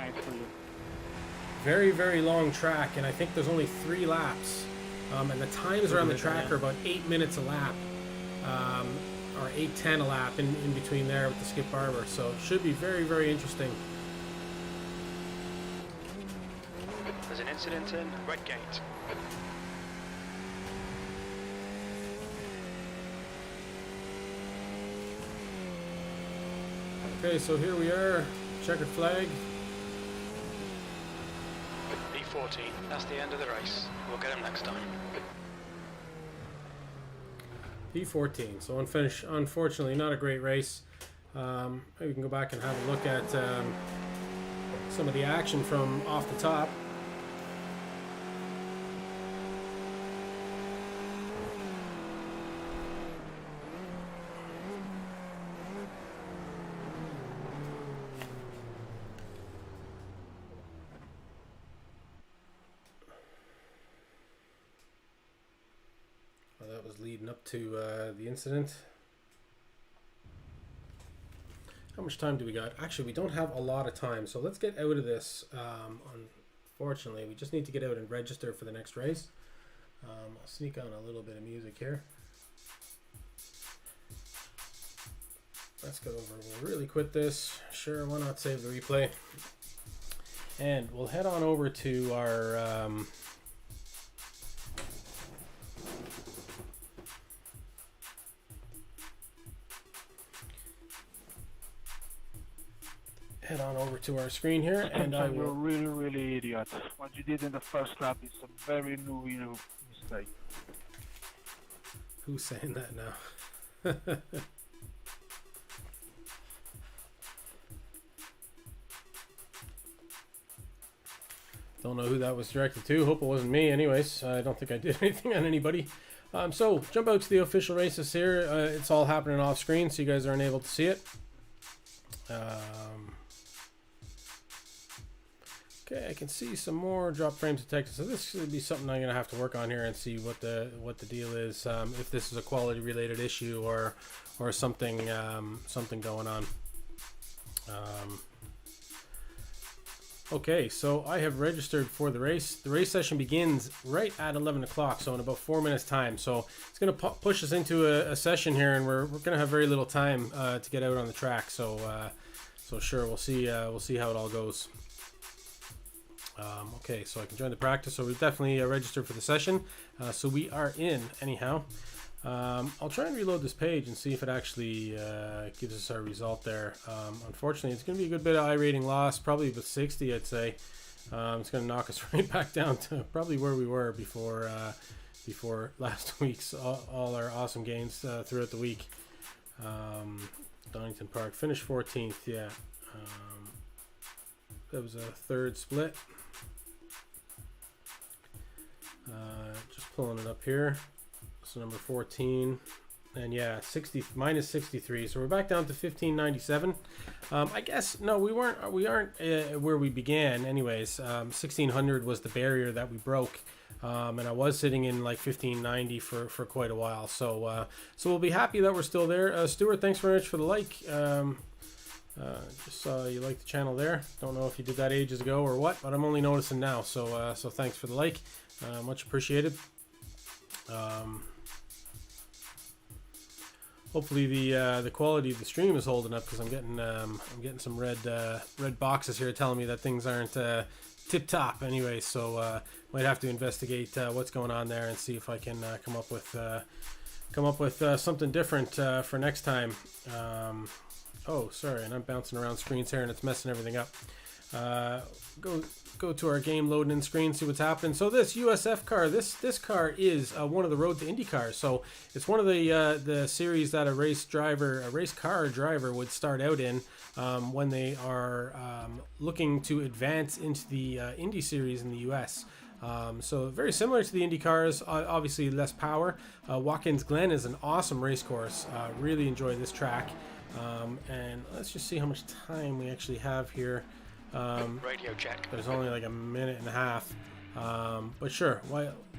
Speaker 1: Very, very long track, and I think there's only 3 laps. And the times around the track are about 8 minutes a lap, or 8:10 a lap in between there with the Skip Barber. So it should be very, very interesting.
Speaker 2: There's an incident in Redgate.
Speaker 1: Okay, so here we are, checkered flag.
Speaker 2: P14, that's the end of the race. We'll get him next time.
Speaker 1: P14, so unfortunately not a great race. Maybe we can go back and have a look at some of the action from off the top. That was leading up to the incident. How much time do we got? Actually, we don't have a lot of time, so let's get out of this. Unfortunately, we just need to get out and register for the next race. I'll sneak on a little bit of music here. Let's go over. We'll really quit this. Sure, why not save the replay? And we'll head on over to our... head on over to our screen here, and I will...
Speaker 3: You're really, really idiot. What you did in the first lap is a very new mistake.
Speaker 1: Who's saying that now? Don't know who that was directed to. Hope it wasn't me. Anyways, I don't think I did anything on anybody. So jump out to the official races here. It's all happening off screen, so you guys aren't able to see it. Okay, I can see some more drop frames detected. So this should be something I'm gonna have to work on here and see what the deal is. If this is a quality related issue or something something going on. Okay, so I have registered for the race. The race session begins right at 11 o'clock, so in about 4 minutes time. So it's going to push us into a session here, and we're going to have very little time to get out on the track. So sure, we'll see how it all goes. Okay, so I can join the practice. So we've definitely registered for the session. So we are in anyhow. I'll try and reload this page and see if it actually gives us our result there. Unfortunately, it's going to be a good bit of iRating loss, probably with 60, I'd say. It's going to knock us right back down to probably where we were before last week's all our awesome gains throughout the week. Donington Park finished 14th, yeah. That was a third split. Just pulling it up here. So number 14, and yeah, minus 63. So we're back down to 1597. I guess no, we aren't where we began. Anyways, 1600 was the barrier that we broke, and I was sitting in like 1590 for quite a while. So we'll be happy that we're still there. Stuart, thanks very much for the like. Just saw you liked the channel there. Don't know if you did that ages ago or what, but I'm only noticing now. So thanks for the like, much appreciated. hopefully the quality of the stream is holding up, because I'm getting some red boxes here telling me that things aren't tip top. Anyway, so might have to investigate what's going on there and see if I can come up with something different for next time. Oh, sorry, and I'm bouncing around screens here and it's messing everything up. Go to our game loading in screen, see what's happening. So this USF car, this car is one of the Road to Indy cars. So it's one of the series that a race car driver would start out in when they are looking to advance into the Indy series in the US. So very similar to the Indy cars, obviously less power. Watkins Glen is an awesome race course. Really enjoy this track. And let's just see how much time we actually have here.
Speaker 2: Radio check.
Speaker 1: There's only like a minute and a half, but sure.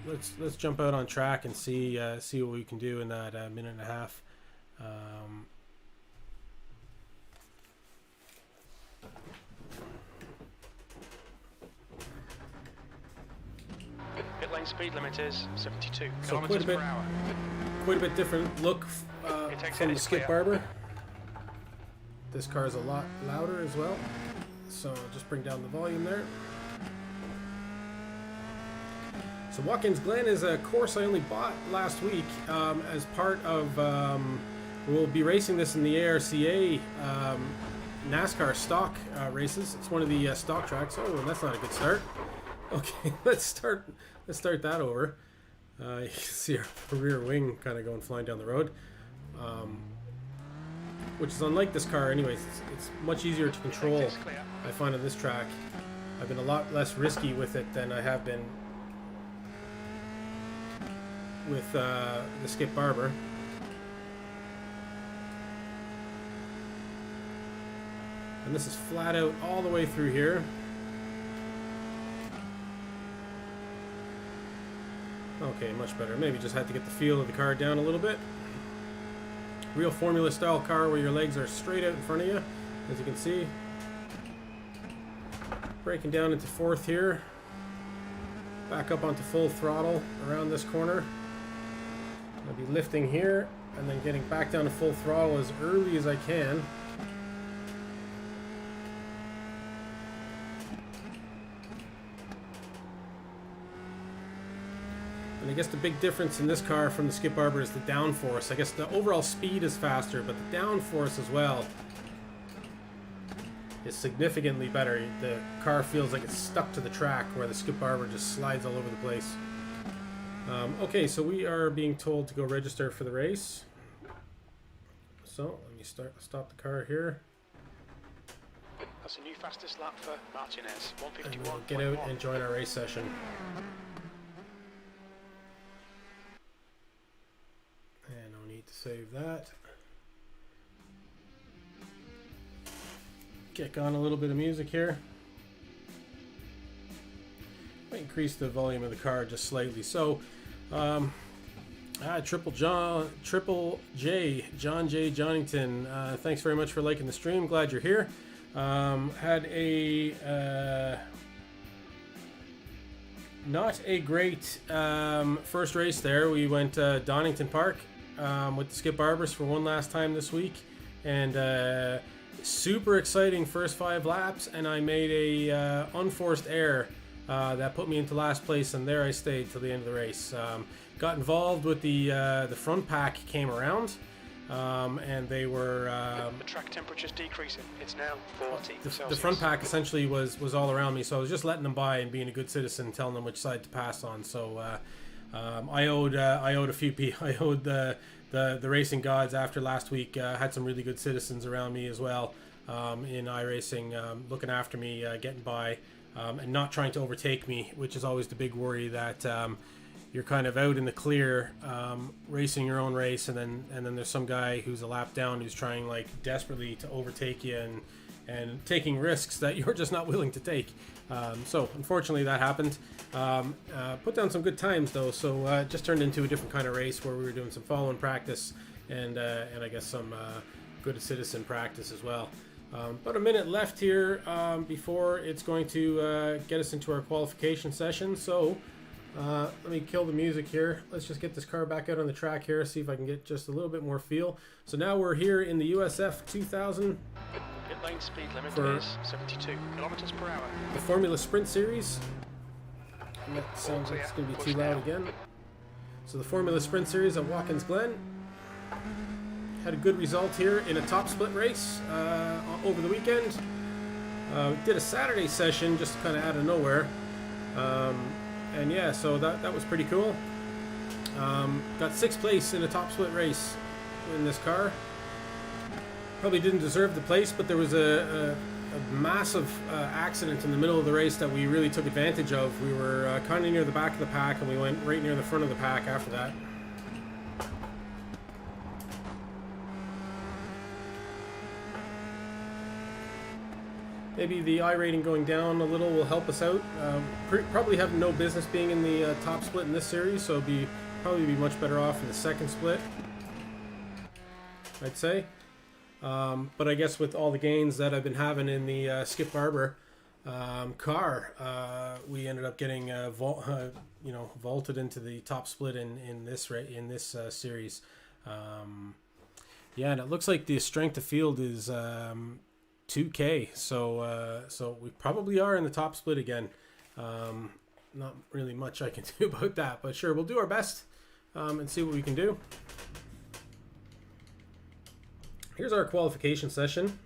Speaker 1: Let's jump out on track and see what we can do in that minute and a half.
Speaker 2: Pit lane speed limit is 72
Speaker 1: So
Speaker 2: kilometers per hour.
Speaker 1: Quite a bit different look from the Skip Barber. This car is a lot louder as well. So just bring down the volume there. So Watkins Glen is a course I only bought last week as part of, we'll be racing this in the ARCA NASCAR stock races. It's one of the stock tracks. Oh, and that's not a good start. Okay, let's start that over. You can see our rear wing kind of going flying down the road. Which is unlike this car anyways. It's much easier to control, I find, on this track. I've been a lot less risky with it than I have been with the Skip Barber. And this is flat out all the way through here. Okay, much better. Maybe just had to get the feel of the car down a little bit. Real Formula style car where your legs are straight out in front of you, as you can see. Breaking down into fourth here. Back up onto full throttle around this corner. I'll be lifting here and then getting back down to full throttle as early as I can. And I guess the big difference in this car from the Skip Barber is the downforce. I guess the overall speed is faster, but the downforce as well is significantly better. The car feels like it's stuck to the track, where the Skip Barber just slides all over the place. Okay, so we are being told to go register for the race. So let me stop the car here.
Speaker 2: That's a new fastest lap for Martinez.
Speaker 1: And we'll get out and join our race session. And no need to save that. Kick on a little bit of music here. Might increase the volume of the car just slightly. So, Triple J, John J. Johnington, thanks very much for liking the stream. Glad you're here. Had a not a great first race there. We went Donington Park with the Skip Barbers for one last time this week, and super exciting first 5 laps, and I made a unforced error that put me into last place, and there I stayed till the end of the race. Got involved with the front pack came around, and they were
Speaker 2: the track temperature's decreasing. It's now 40
Speaker 1: the front pack essentially was all around me, so I was just letting them by and being a good citizen, telling them which side to pass on. So I owed a few people. I owed the racing gods after last week. Had some really good citizens around me as well in Iracing, looking after me, getting by, and not trying to overtake me, which is always the big worry, that you're kind of out in the clear, racing your own race, and then there's some guy who's a lap down who's trying like desperately to overtake you and taking risks that you're just not willing to take. So unfortunately that happened. Put down some good times though, so it just turned into a different kind of race where we were doing some follow-in practice and I guess some good citizen practice as well. About a minute left here before it's going to get us into our qualification session, so Let me kill the music here. Let's just get this car back out on the track here, see if I can get just a little bit more feel. So now we're here in the USF 2000.
Speaker 2: Pit lane speed limit
Speaker 1: For
Speaker 2: is 72 kilometers per hour.
Speaker 1: the Formula Sprint Series. And that sounds like it's going to be too loud again. So the Formula Sprint Series at Watkins Glen. Had a good result here in a top split race over the weekend. We did a Saturday session just kind of out of nowhere. And yeah, so that was pretty cool. Got 6th place in a top split race in this car. Probably didn't deserve the place, but there was a massive accident in the middle of the race that we really took advantage of. We were kind of near the back of the pack, and we went right near the front of the pack after that. Maybe the I rating going down a little will help us out. Probably have no business being in the top split in this series, so probably be much better off in the 2nd split, I'd say. But I guess with all the gains that I've been having in the Skip Barber car, we ended up getting vaulted into the top split in this series. Yeah, and it looks like the strength of field is 2K, so we probably are in the top split again. Not really much I can do about that, but sure, we'll do our best and see what we can do. Here's our qualification session.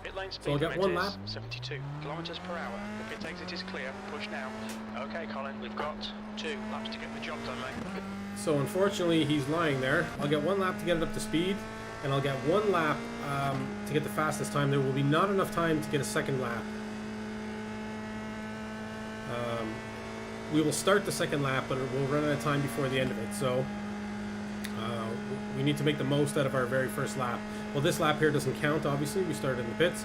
Speaker 2: Pit lane speed
Speaker 1: So I'll get
Speaker 2: limit
Speaker 1: one
Speaker 2: is
Speaker 1: lap.
Speaker 2: 72 kilometers per hour. The pit exit is clear. Push now. Okay, Colin, we've got 2 laps to get the job done, mate.
Speaker 1: So unfortunately, he's lying there. I'll get 1 lap to get it up to speed, and I'll get 1 lap to get the fastest time. There will be not enough time to get a 2nd lap. We will start the 2nd lap, but we'll run out of time before the end of it. So we need to make the most out of our very first lap. Well, this lap here doesn't count, obviously. We started in the pits.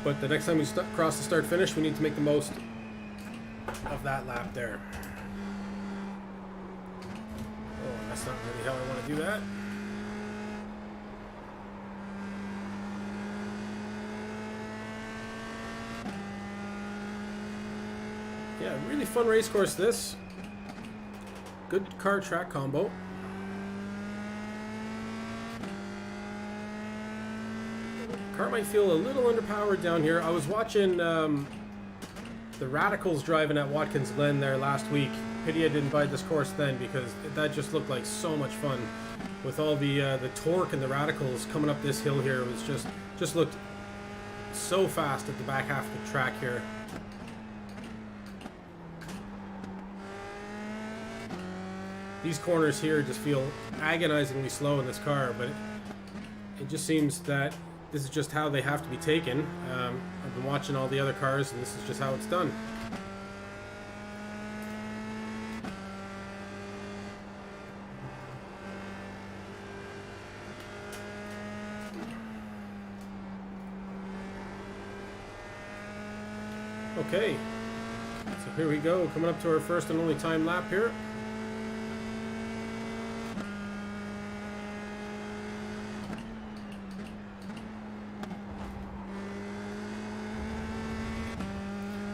Speaker 1: But the next time we cross the start-finish, we need to make the most of that lap there. Oh, that's not really how I want to do that. Yeah, really fun race course this. Good car track combo. Car might feel a little underpowered down here. I was watching the Radicals driving at Watkins Glen there last week. Pity I didn't buy this course then, because that just looked like so much fun. With all the torque and the Radicals coming up this hill here, it was just looked so fast at the back half of the track here. These corners here just feel agonizingly slow in this car, but it just seems that this is just how they have to be taken. I've been watching all the other cars, and this is just how it's done. Okay, so here we go, coming up to our first and only time lap here.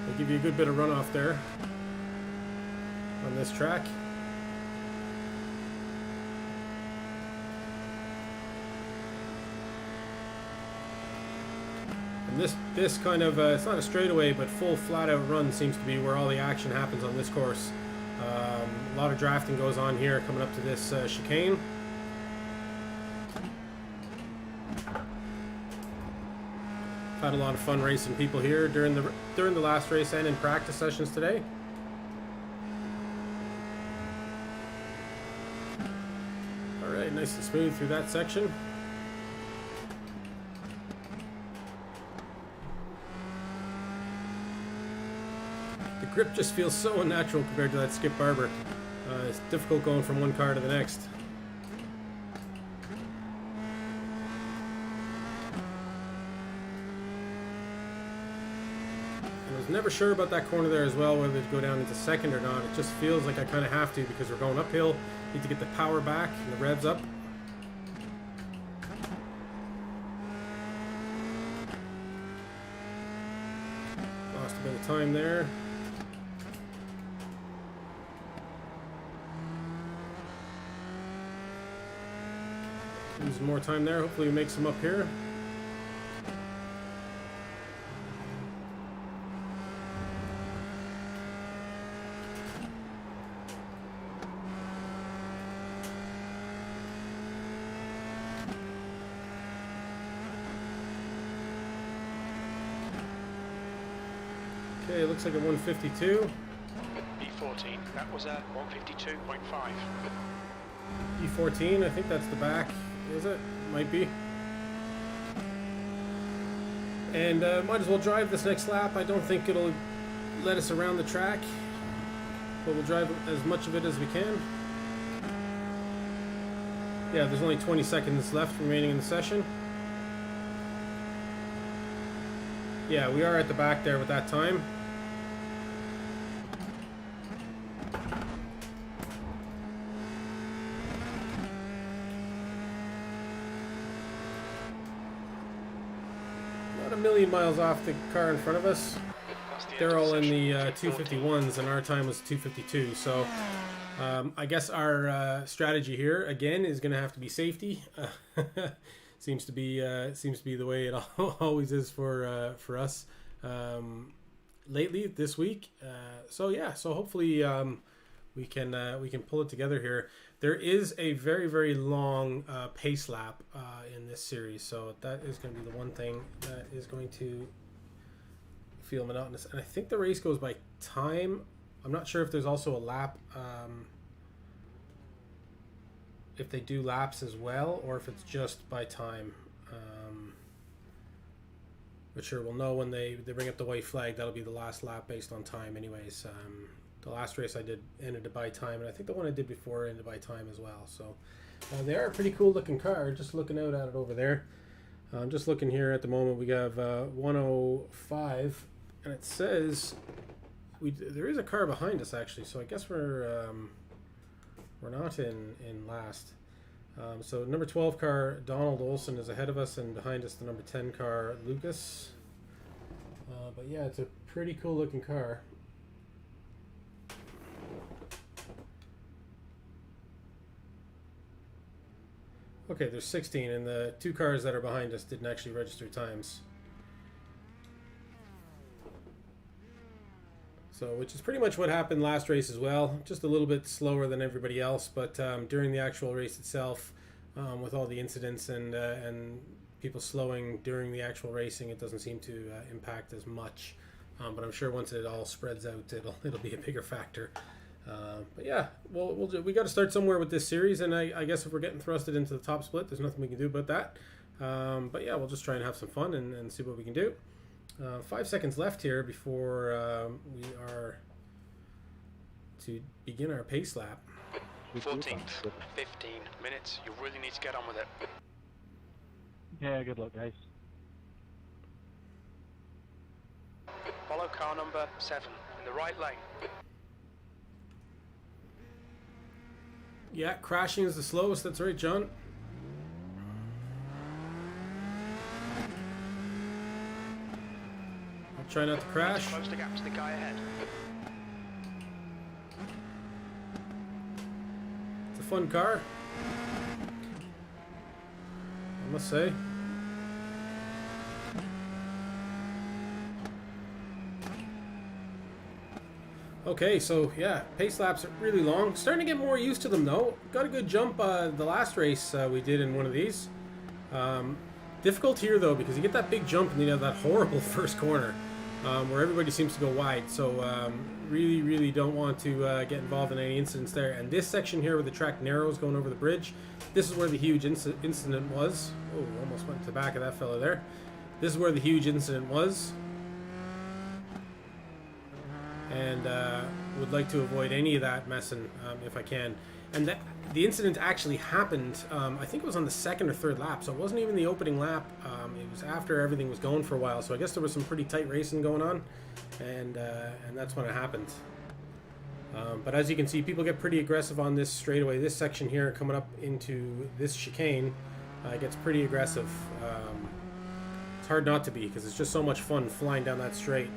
Speaker 1: We'll give you a good bit of runoff there on this track. And this kind of, it's not a straightaway, but full flat-out run seems to be where all the action happens on this course. A lot of drafting goes on here coming up to this chicane. Had a lot of fun racing people here during the last race and in practice sessions today. All right, nice and smooth through that section. The grip just feels so unnatural compared to that Skip Barber. It's difficult going from one car to the next. I was never sure about that corner there as well, whether to go down into 2nd or not. It just feels like I kind of have to, because we're going uphill. Need to get the power back and the revs up. Lost a bit of time there. Losing more time there. Hopefully we make some up here. Okay, it looks like a 152.
Speaker 2: E14, that was a 152.5.
Speaker 1: E14, I think that's the back, is it? Might be. And might as well drive this next lap. I don't think it'll let us around the track, but we'll drive as much of it as we can. Yeah, there's only 20 seconds left remaining in the session. Yeah, we are at the back there with that time. Not a million miles off the car in front of us. They're all in the 251s, and our time was 252. So I guess our strategy here again is going to have to be safety. Seems to be the way it always is for us lately this week. So yeah, so hopefully we can pull it together here. There is a very, very long pace lap in this series, so that is going to be the one thing that is going to feel monotonous. And I think the race goes by time. I'm not sure if there's also a lap, if they do laps as well, or if it's just by time. But sure, we'll know when they bring up the white flag. That'll be the last lap based on time anyways. The last race I did ended by time, and I think the one I did before ended by time as well. So they are a pretty cool looking car. Just looking out at it over there. I'm just looking here at the moment. We have 105, and it says there is a car behind us actually. So I guess we're not in last. So number 12 car Donald Olson is ahead of us, and behind us the number 10 car Lucas. But yeah, it's a pretty cool looking car. Okay, there's 16, and the two cars that are behind us didn't actually register times. So, which is pretty much what happened last race as well. Just a little bit slower than everybody else, but during the actual race itself, with all the incidents and people slowing during the actual racing, it doesn't seem to impact as much. But I'm sure once it all spreads out, it'll be a bigger factor. But yeah, we got to start somewhere with this series, and I guess if we're getting thrusted into the top split, there's nothing we can do about that. But yeah, we'll just try and have some fun and see what we can do. 5 seconds left here before we are to begin our pace lap.
Speaker 2: 14th, 15 minutes. You really need to get on with it.
Speaker 3: Yeah, good luck, guys.
Speaker 2: Follow car number 7 in the right lane.
Speaker 1: Yeah, crashing is the slowest. That's right, John. I'll try not to crash.
Speaker 2: Close the gap to the guy ahead.
Speaker 1: It's a fun car, I must say. Okay, so yeah, pace laps are really long. Starting to get more used to them though. Got a good jump the last race we did in one of these. Difficult here though, because you get that big jump and you have that horrible first corner where everybody seems to go wide. So really, really don't want to get involved in any incidents there. And this section here where the track narrows going over the bridge, this is where the huge incident was. Oh, almost went to the back of that fella there. This is where the huge incident was. And would like to avoid any of that messing if I can. And the incident actually happened, I think it was on the second or third lap, so it wasn't even the opening lap. It was after everything was going for a while, so I guess there was some pretty tight racing going on, and that's when it happened. But as you can see, people get pretty aggressive on this straightaway. This section here coming up into this chicane gets pretty aggressive. It's hard not to be, because it's just so much fun flying down that straight.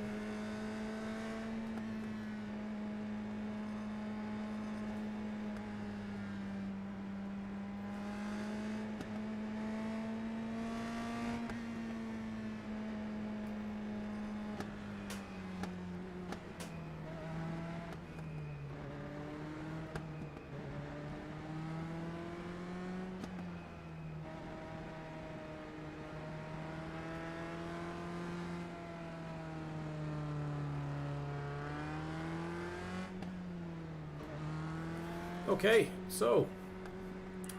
Speaker 1: Okay, so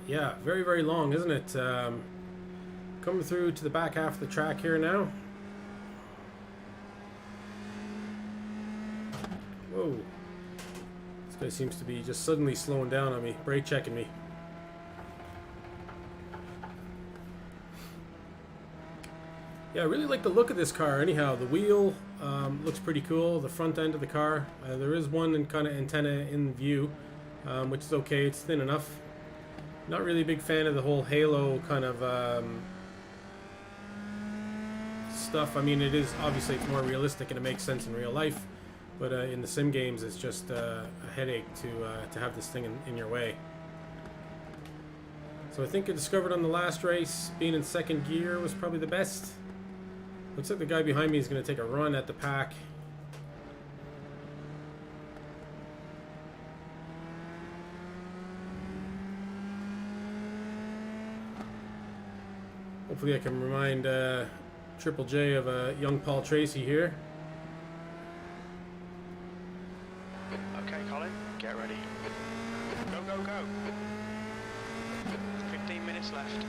Speaker 1: yeah, very, very long, isn't it? Coming through to the back half of the track here now. Whoa. This guy seems to be just suddenly slowing down on me, brake checking me. Yeah, I really like the look of this car anyhow. The wheel looks pretty cool, the front end of the car. There is one kind of antenna in view, which is okay, it's thin enough. Not really a big fan of the whole halo kind of stuff. I mean, it is obviously it's more realistic and it makes sense in real life, but in the sim games it's just a headache to have this thing in your way. So I think I discovered on the last race being in second gear was probably the best. Looks like the guy behind me is going to take a run at the pack. Hopefully I can remind Triple J of young Paul Tracy here.
Speaker 2: Okay, Colin, get ready. Go, go, go. 15 minutes left.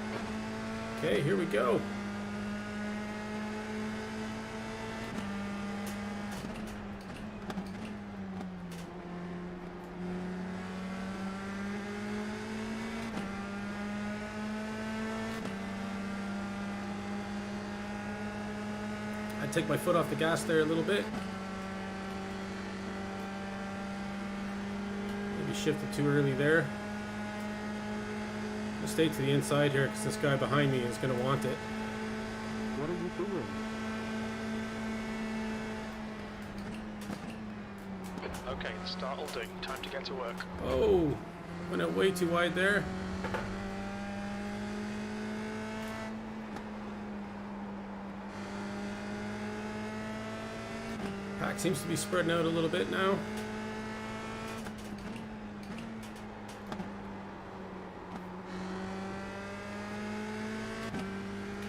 Speaker 1: Okay, here we go. I'd take my foot off the gas there a little bit. Maybe shifted too early there. I'll stay to the inside here because this guy behind me is going to want it.
Speaker 4: What are you doing?
Speaker 2: Okay, the start will do. Time to get to work.
Speaker 1: Oh, went out way too wide there. Pack seems to be spreading out a little bit now.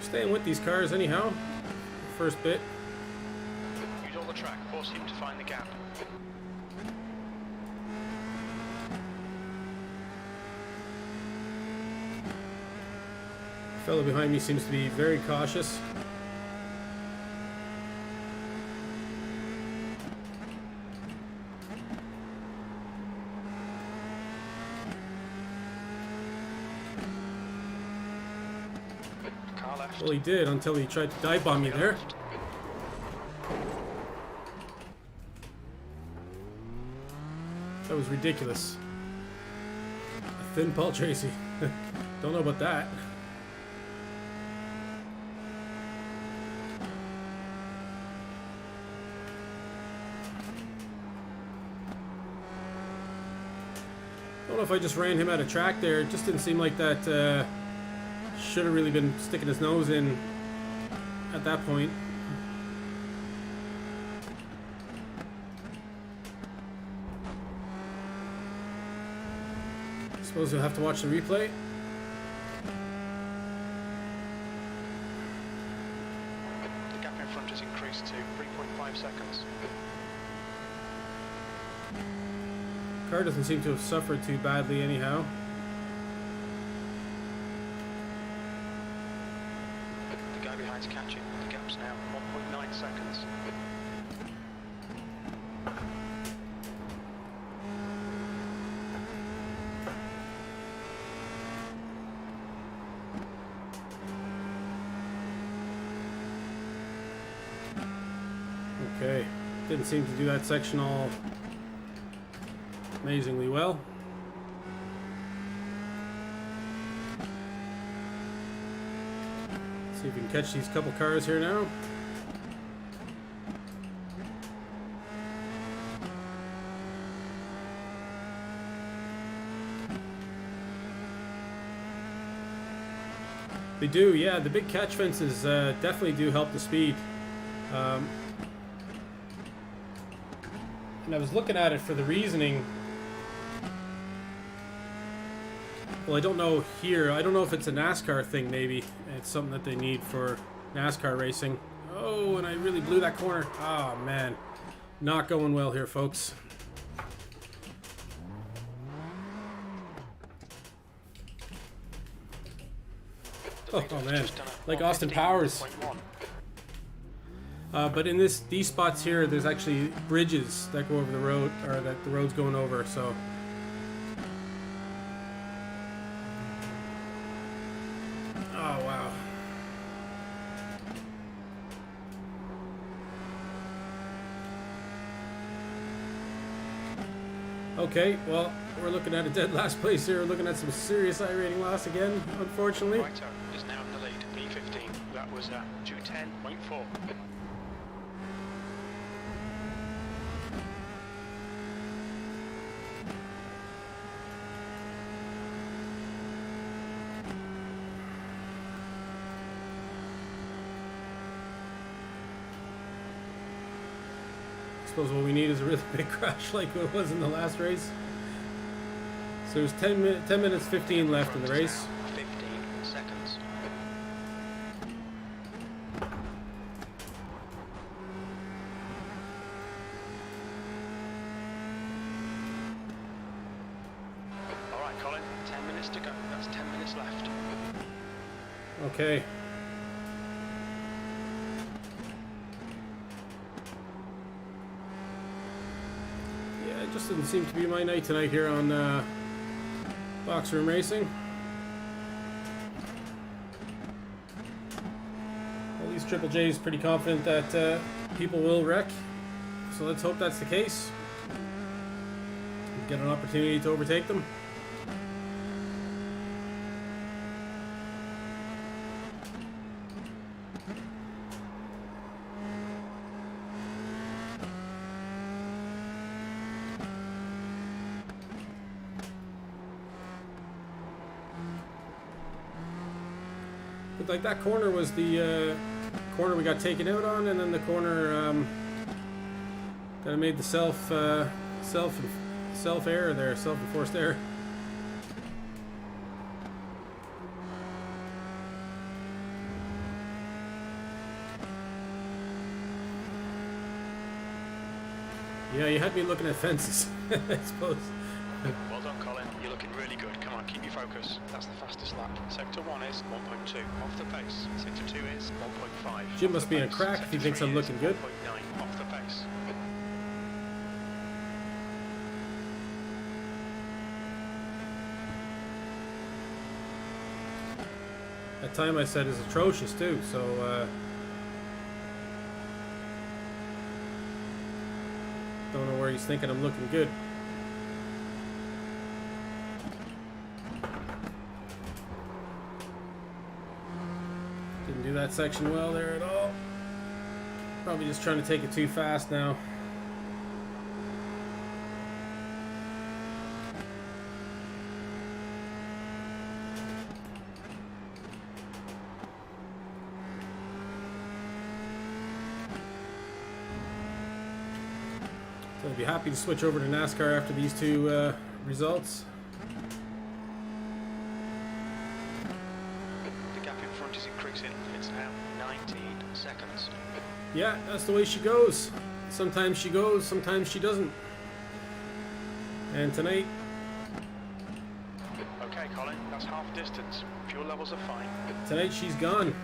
Speaker 1: Staying with these cars anyhow. First bit.
Speaker 2: Use all the track, force him to find the gap.
Speaker 1: The fellow behind me seems to be very cautious.
Speaker 2: Car left.
Speaker 1: Well, he did until he tried to dive bomb me there. That was ridiculous. A thin Paul Tracy. Don't know about that. Don't know if I just ran him out of track there. It just didn't seem like that should have really been sticking his nose in at that point. Suppose you'll have to watch the replay.
Speaker 2: The gap in front has increased to 3.5 seconds.
Speaker 1: Car doesn't seem to have suffered too badly anyhow.
Speaker 2: The guy behind's catching. The gap's now 1.9 seconds.
Speaker 1: Okay, didn't seem to do that section all amazingly well. See if we can catch these couple cars here now. They do, yeah. The big catch fences definitely do help the speed. And I was looking at it for the reasoning. Well, I don't know here. I don't know if it's a NASCAR thing, maybe. It's something that they need for NASCAR racing. Oh, and I really blew that corner. Oh, man. Not going well here, folks. Oh man,
Speaker 2: Just done a
Speaker 1: like Austin Powers.
Speaker 2: 115.1.
Speaker 1: But in these spots here, there's actually bridges that go over the road, or that the road's going over. So. Oh wow. Okay, well, we're looking at a dead last place here. We're looking at some serious I-rating loss again, unfortunately.
Speaker 2: Righto is now in the lead. P15. That was 210.4.
Speaker 1: I suppose what we need is a really big crash like it was in the last race. So there's 10 minutes 15 left in the race.
Speaker 2: 15 seconds. All right, Colin. 10 minutes to go. That's 10 minutes left.
Speaker 1: Okay. Yeah, it just didn't seem to be my night tonight here on Box Room Racing. At least Triple J is pretty confident that people will wreck. So let's hope that's the case. Get an opportunity to overtake them. Looked like that corner was the corner we got taken out on, and then the corner that I made the self error there, self-enforced error. Yeah, you had me looking at fences, I suppose.
Speaker 2: Well done, Colin. You're looking really good. Come on, keep your focus. That's the fastest lap. Sector 1 is 1.2 off the pace. Sector 2 is 1.5.
Speaker 1: Jim must be in a crack if he thinks I'm looking good.
Speaker 2: 1.9 off the pace.
Speaker 1: That time I said is atrocious too, so don't know where he's thinking I'm looking good. Didn't do that section well there at all. Probably just trying to take it too fast now. So I'd be happy to switch over to NASCAR after these two results.
Speaker 2: The gap in front is increasing. It's now 19 seconds.
Speaker 1: Yeah, that's the way she goes. Sometimes she goes, sometimes she doesn't. And tonight,
Speaker 2: Okay, Colin, that's half distance. Fuel levels are fine.
Speaker 1: tonight she's gone.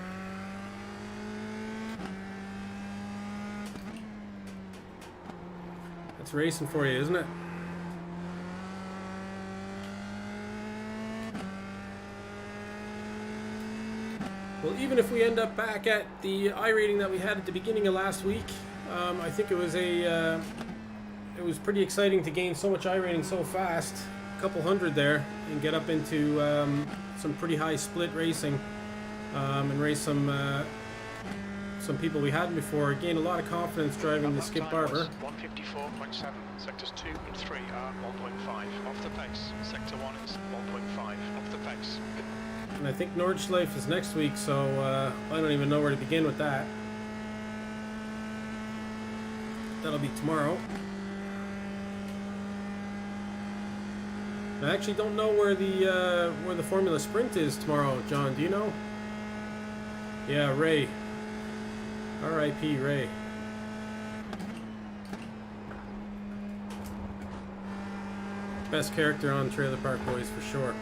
Speaker 1: That's racing for you, isn't it? Well, even if we end up back at the I-rating that we had at the beginning of last week, I think it was pretty exciting to gain so much I-rating so fast, a couple hundred there, and get up into some pretty high split racing, and race some people we hadn't before. Gained a lot of confidence driving the Skip Barber.
Speaker 2: 154.7. Sectors 2 and 3 are 1.5 off the pace. Sector 1 is 1.5 off the pace.
Speaker 1: And I think Nordschleife is next week, so I don't even know where to begin with that. That'll be tomorrow. I actually don't know where the Formula Sprint is tomorrow, John. Do you know? Yeah, Ray. R.I.P. Ray. Best character on Trailer Park Boys for sure.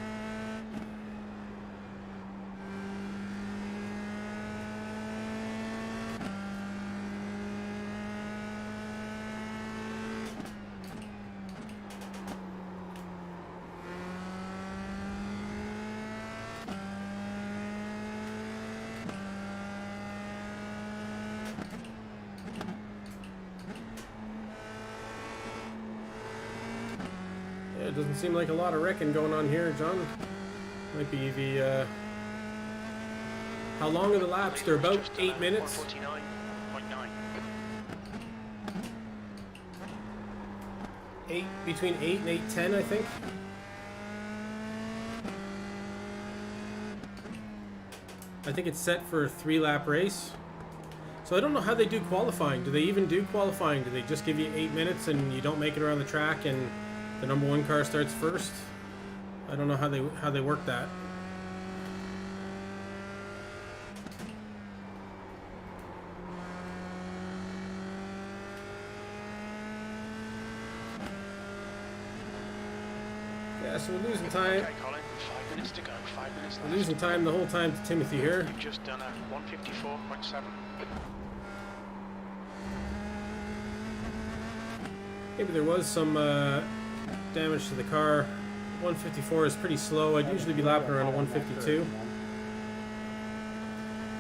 Speaker 1: it doesn't seem like a lot of wrecking going on here, John. Might be the... How long are the laps? They're about 8 minutes.
Speaker 2: 149.9.
Speaker 1: Between 8 and 8:10, I think. I think it's set for a 3-lap race. So I don't know how they do qualifying. Do they even do qualifying? Do they just give you 8 minutes and you don't make it around the track and the number 1 car starts first? I don't know how they work that. Yeah, so we're losing time.
Speaker 2: Okay, Colin, 5 minutes to go. 5 minutes left.
Speaker 1: We're losing time the whole time to Timothy here.
Speaker 2: You've just done a 154.7.
Speaker 1: Maybe there was some damage to the car. 154 is pretty slow. I'd usually be lapping around a 152.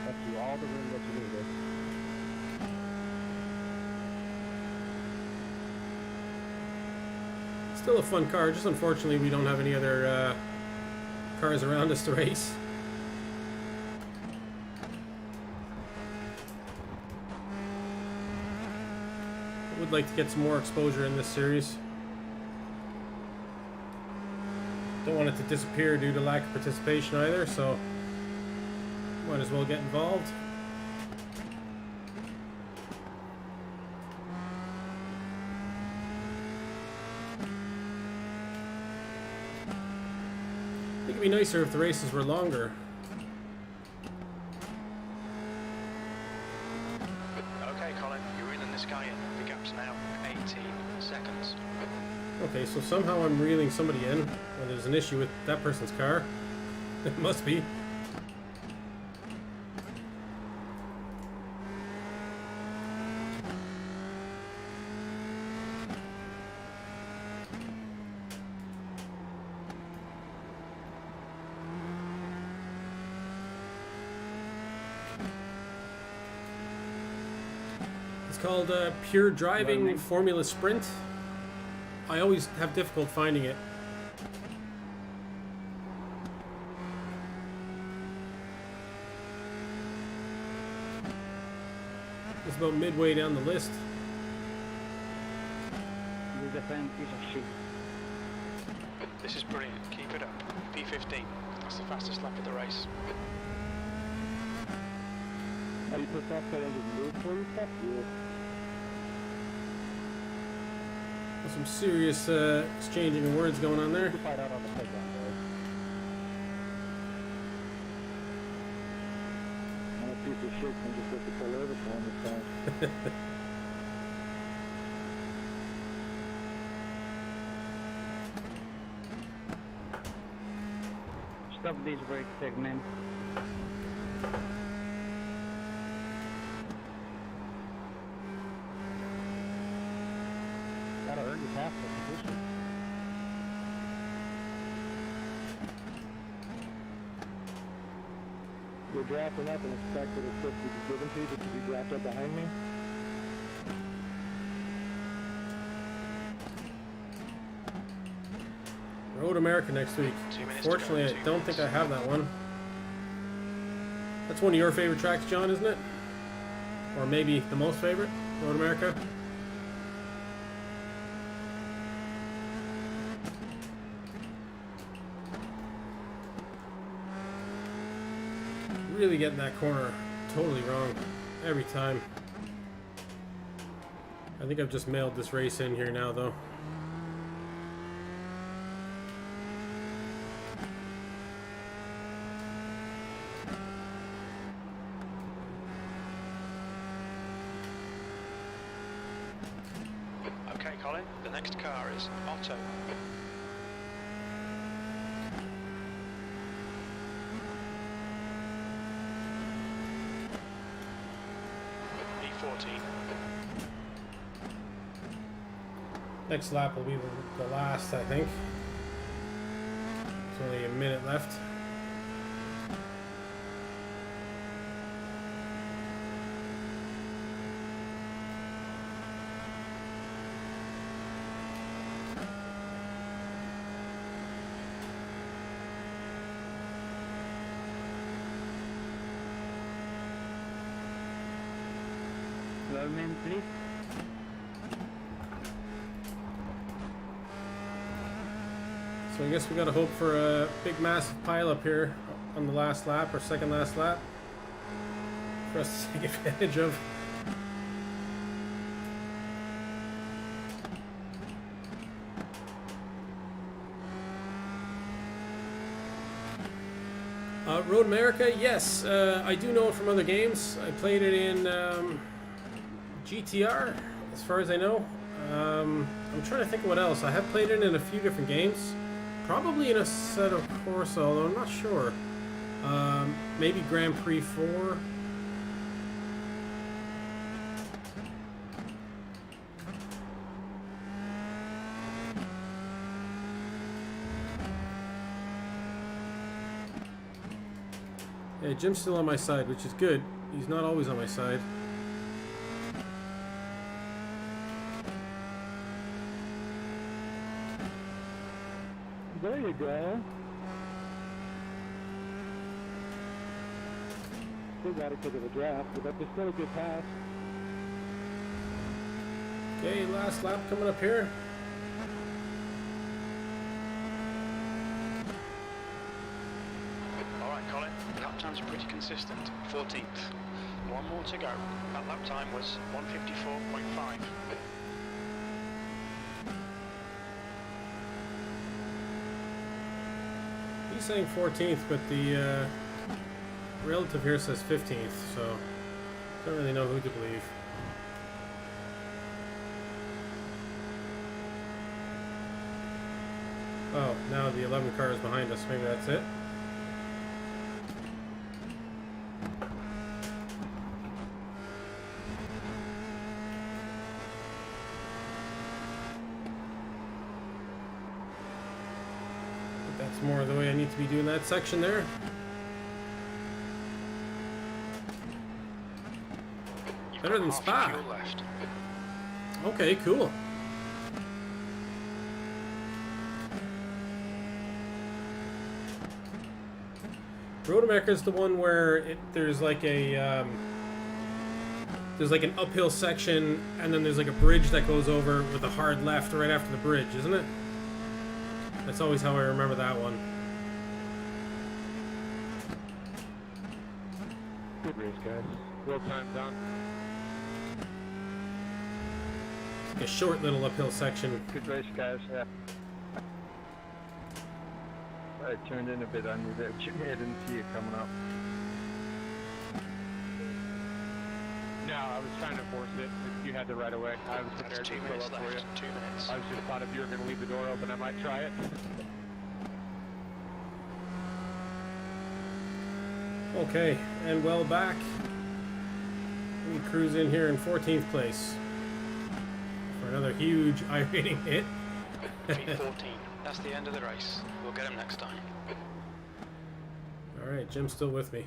Speaker 4: Left you all the room that you needed.
Speaker 1: Still a fun car, just unfortunately we don't have any other cars around us to race. I would like to get some more exposure in this series. Don't want it to disappear due to lack of participation either, so might as well get involved. I think it'd be nicer if the races were longer.
Speaker 2: Okay, Colin, you're reeling this guy in. The gap's now 18 seconds.
Speaker 1: Okay, so somehow I'm reeling somebody in when there's an issue with that person's car. It must be. It's called Pure Driving Formula Sprint. I always have difficult finding it. It's about midway down the list.
Speaker 4: You're the same piece of shit.
Speaker 2: This is brilliant. Keep it up. P15. That's the fastest lap of the race.
Speaker 4: Are you put that kind of move for yourself? Yeah.
Speaker 1: There's some serious exchanging of words going on there.
Speaker 4: You find out on the playground, boys. I'm a piece of shit and just have to pull over for him this time. Stop these brake segments. Gotta earn your half the position. You're drafting up and expect that it's 50 to be given to you just to be drafted up behind me?
Speaker 1: Road America next week.
Speaker 2: 2 minutes to
Speaker 1: Fortunately,
Speaker 2: go.
Speaker 1: I don't think I have that one. That's one of your favorite tracks, John, isn't it? Or maybe the most favorite? Road America? Really getting that corner totally wrong every time. I think I've just mailed this race in here now, though.
Speaker 2: Okay, Colin, the next car is Otto. P14.
Speaker 1: Next lap will be the last, I think. There's only a minute left.
Speaker 4: your name, please?
Speaker 1: So I guess we gotta hope for a big massive pile up here on the last lap or second last lap for us to take advantage of. Road America, yes, I do know it from other games. I played it in GTR, as far as I know. I'm trying to think of what else. I have played it in a few different games. Probably in a set of Corsa, although I'm not sure. Maybe Grand Prix 4. Yeah, Jim's still on my side, which is good. He's not always on my side.
Speaker 4: There you go. Still got it because of the draft, but that's still a good pass.
Speaker 1: Okay, last lap coming up here.
Speaker 2: Alright, Colin, lap times are pretty consistent. 14th. One more to go. That lap time was 154.5.
Speaker 1: He's saying 14th, but the relative here says 15th, so don't really know who to believe. Oh, now the 11 car is behind us. Maybe that's it. That's more the way I need to be doing that section there.
Speaker 2: You've
Speaker 1: Better
Speaker 2: got
Speaker 1: than
Speaker 2: half
Speaker 1: Spa.
Speaker 2: your fuel left.
Speaker 1: Okay, cool. Road America is the one where there's like an uphill section, and then there's like a bridge that goes over with a hard left right after the bridge, isn't it? That's always how I remember that one.
Speaker 4: Good race, guys. Well timed on.
Speaker 1: It's like a short little uphill section.
Speaker 4: Good race, guys. Yeah. I turned in a bit on you there, Jimmy. I didn't see you coming up.
Speaker 5: No, I was trying to force it. If you had the right of way, I was prepared
Speaker 2: That's
Speaker 5: to
Speaker 2: 2
Speaker 5: fill
Speaker 2: minutes
Speaker 5: up for you.
Speaker 2: left. 2 minutes.
Speaker 5: I was just thought if you were going to leave the door open, I might try it.
Speaker 1: Okay, and well back. We cruise in here in 14th place for another huge iRating hit.
Speaker 2: P14. That's the end of the race. We'll get him next time.
Speaker 1: All right, Jim's still with me.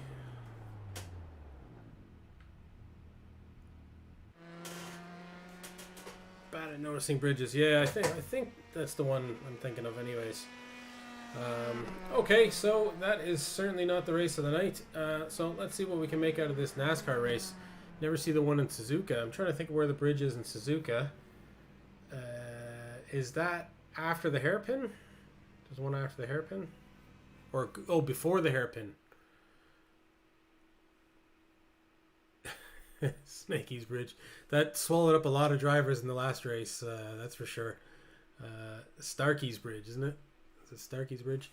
Speaker 1: Bad at noticing bridges. Yeah, I think that's the one I'm thinking of, anyways. Okay, so that is certainly not the race of the night. So let's see what we can make out of this NASCAR race. Never see the one in Suzuka. I'm trying to think of where the bridge is in Suzuka. Is that after the hairpin? There's one after the hairpin? Or, oh, before the hairpin. Snakey's Bridge. That swallowed up a lot of drivers in the last race, that's for sure. Starkey's Bridge, isn't it? Is it Starkey's Bridge?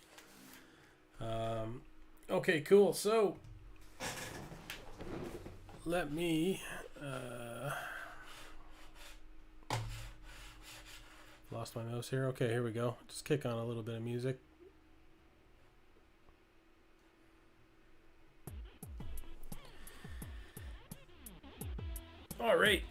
Speaker 1: Okay, cool. So, let me... lost my mouse here. Okay, here we go. Just kick on a little bit of music. All right.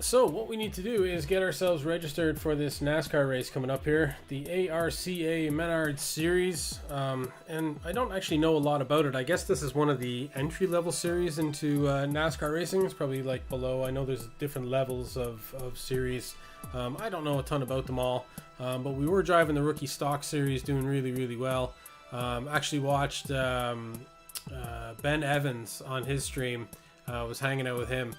Speaker 1: So what we need to do is get ourselves registered for this NASCAR race coming up here, the ARCA Menards series. And I don't actually know a lot about it. I guess this is one of the entry-level series into NASCAR racing. It's probably like below. I know there's different levels of series. I don't know a ton about them all, but we were driving the rookie stock series, doing really, really well. Actually watched Ben Evans on his stream. Was hanging out with him.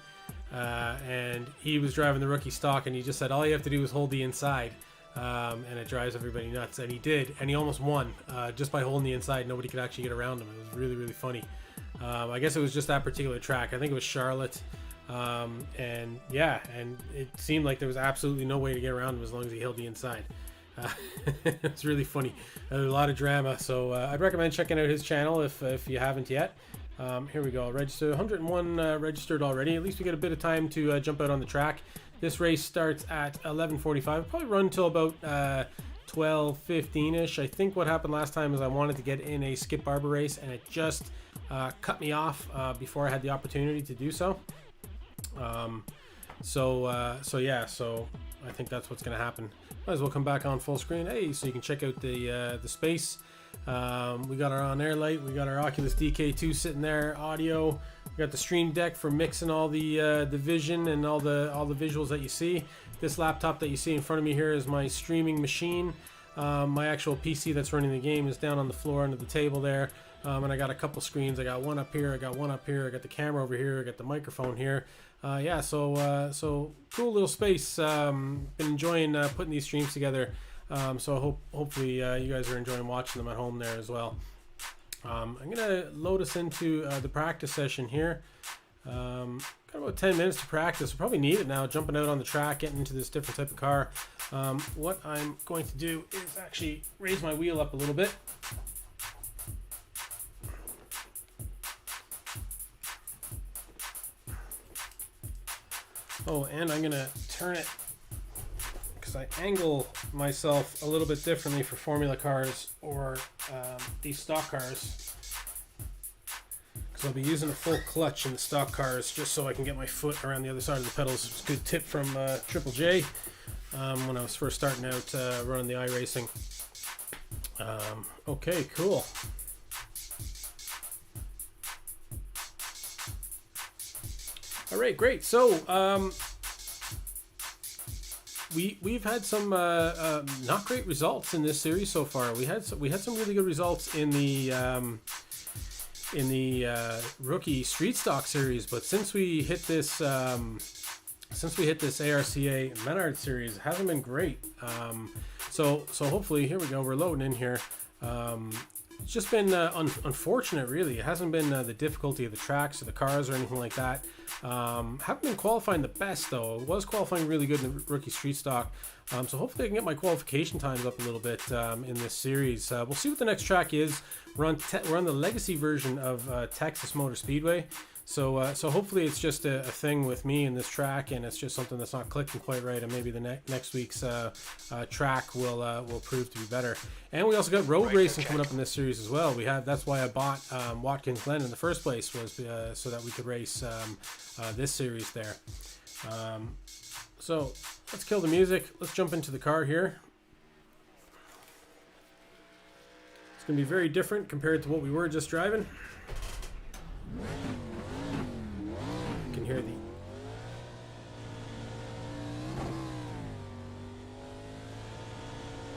Speaker 1: and he was driving the rookie stock, and he just said all you have to do is hold the inside, and it drives everybody nuts. And he did, and he almost won just by holding the inside. Nobody could actually get around him. It was really, really funny. I guess it was just that particular track. I think it was Charlotte. And yeah, and it seemed like there was absolutely no way to get around him as long as he held the inside. It's really funny. There's a lot of drama, so I'd recommend checking out his channel if you haven't yet. Here we go, register 101 registered already. At least we get a bit of time to jump out on the track. This race starts at 11:45. Probably run till about 12:15ish. I think what happened last time is I wanted to get in a Skip Barber race, and it just cut me off before I had the opportunity to do so. So I think that's what's going to happen. Might as well come back on full screen. Hey, so you can check out the space. We got our on-air light. We got our Oculus DK2 sitting there. Audio. We got the Stream Deck for mixing all the vision and all the visuals that you see. This laptop that you see in front of me here is my streaming machine. My actual PC that's running the game is down on the floor under the table there. And I got a couple screens. I got one up here. I got one up here. I got the camera over here. I got the microphone here. So cool little space. Been enjoying putting these streams together. So hopefully you guys are enjoying watching them at home there as well. I'm gonna load us into the practice session here. Got about 10 minutes to practice. We'll probably need it now, jumping out on the track, getting into this different type of car. What I'm going to do is actually raise my wheel up a little bit. Oh, and I'm gonna turn it because I angle myself a little bit differently for formula cars or these stock cars. Because I'll be using a full clutch in the stock cars just so I can get my foot around the other side of the pedals. It's a good tip from Triple J when I was first starting out running the iRacing. Okay, cool. All right, great. So we've had some not great results in this series so far. We had some really good results in the rookie street stock series, but since we hit this ARCA Menards series, it hasn't been great. So hopefully, here we go. We're loading in here. It's just been unfortunate, really. It hasn't been the difficulty of the tracks or the cars or anything like that. Haven't been qualifying the best, though. It was qualifying really good in the rookie street stock. So hopefully I can get my qualification times up a little bit in this series. We'll see what the next track is. We're on the legacy version of Texas Motor Speedway. So hopefully it's just a thing with me in this track, and it's just something that's not clicking quite right, and maybe the next week's track will prove to be better. And we also got road racing coming up in this series as well. That's why I bought Watkins Glen in the first place, was so that we could race this series there. So let's kill the music. Let's jump into the car here. It's going to be very different compared to what we were just driving. You can hear the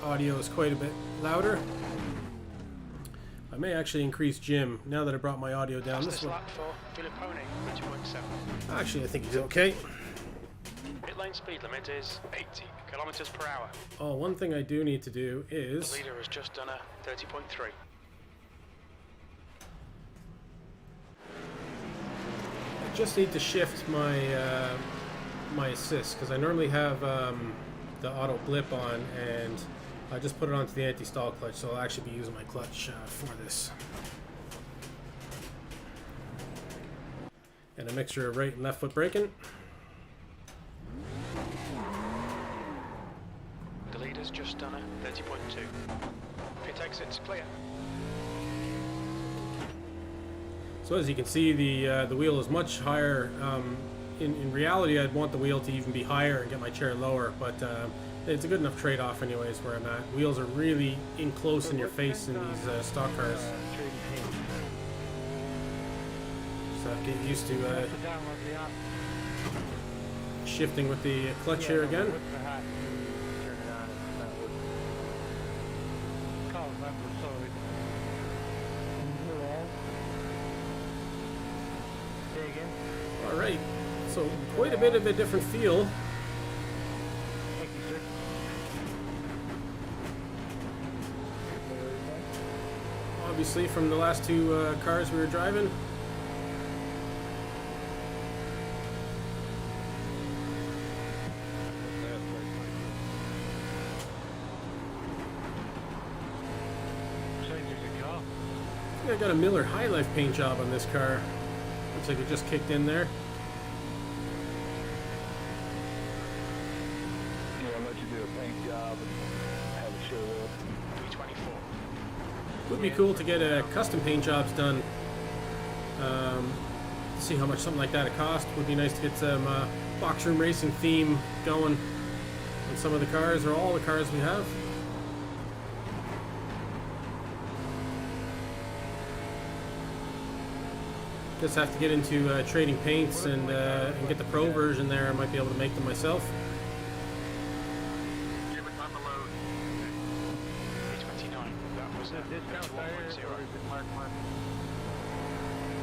Speaker 1: audio is quite a bit louder. I may actually increase Jim now that I brought my audio down. This one. Actually, I think he's okay.
Speaker 2: Pit lane speed limit is 80 kilometers per hour.
Speaker 1: Oh, one thing I do need to do is...
Speaker 2: The leader has just done a 30.3.
Speaker 1: I just need to shift my my assist, because I normally have the auto blip on, and I just put it onto the anti-stall clutch, so I'll actually be using my clutch for this. And a mixture of right and left foot braking.
Speaker 2: The leader's just done a 30.2. Pit exit's clear.
Speaker 1: So as you can see, the wheel is much higher. In reality, I'd want the wheel to even be higher and get my chair lower, but it's a good enough trade-off anyways where I'm at. Wheels are really in close in your face in these stock cars. So I get used to shifting with the clutch here again. Alright, so quite a bit of a different feel.
Speaker 3: Thank you, sir.
Speaker 1: Obviously, from the last two cars we were driving. I think I got a Miller High Life paint job on this car. Looks like it just kicked in there.
Speaker 4: Yeah, I'll let you do a paint job and have it show up.
Speaker 2: 324.
Speaker 1: Would be cool to get custom paint jobs done. See how much something like that would cost. Would be nice to get some box room racing theme going on some of the cars or all the cars we have. Just have to get into trading paints and get the pro version there. I might be able to make them myself.
Speaker 2: 329. That was a
Speaker 3: Discount tire, or is it Mark Mark?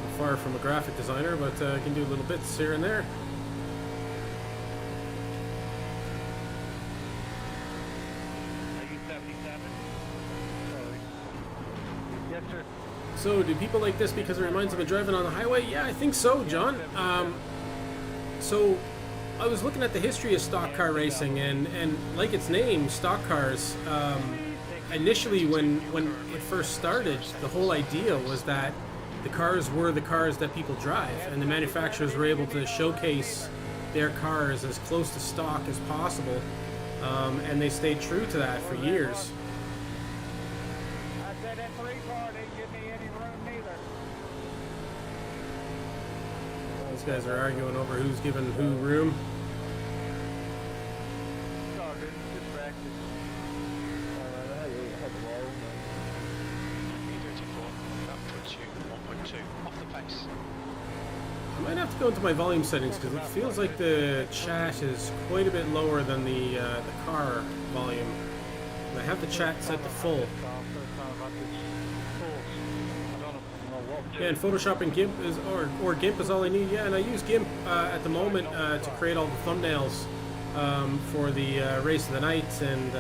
Speaker 1: I'm far from a graphic designer, but I can do little bits here and there.
Speaker 3: Are you 77? Sorry. Yes, sir.
Speaker 1: So, do people like this because it reminds them of driving on the highway? Yeah, I think so, John. So, I was looking at the history of stock car racing, and like its name, stock cars. Initially, when it first started, the whole idea was that the cars were the cars that people drive, and the manufacturers were able to showcase their cars as close to stock as possible, and they stayed true to that for years.
Speaker 3: I said that 3-car didn't give me any room neither.
Speaker 1: These guys are arguing over who's giving who room.
Speaker 3: It's all good. Just practice.
Speaker 2: That puts you 1.2 off the pace.
Speaker 1: I might have to go into my volume settings because it feels like the chat is quite a bit lower than the car volume. And I have the chat set to full. Yeah, and Photoshop and GIMP is, or GIMP is all I need. Yeah, and I use GIMP at the moment to create all the thumbnails for the race of the night and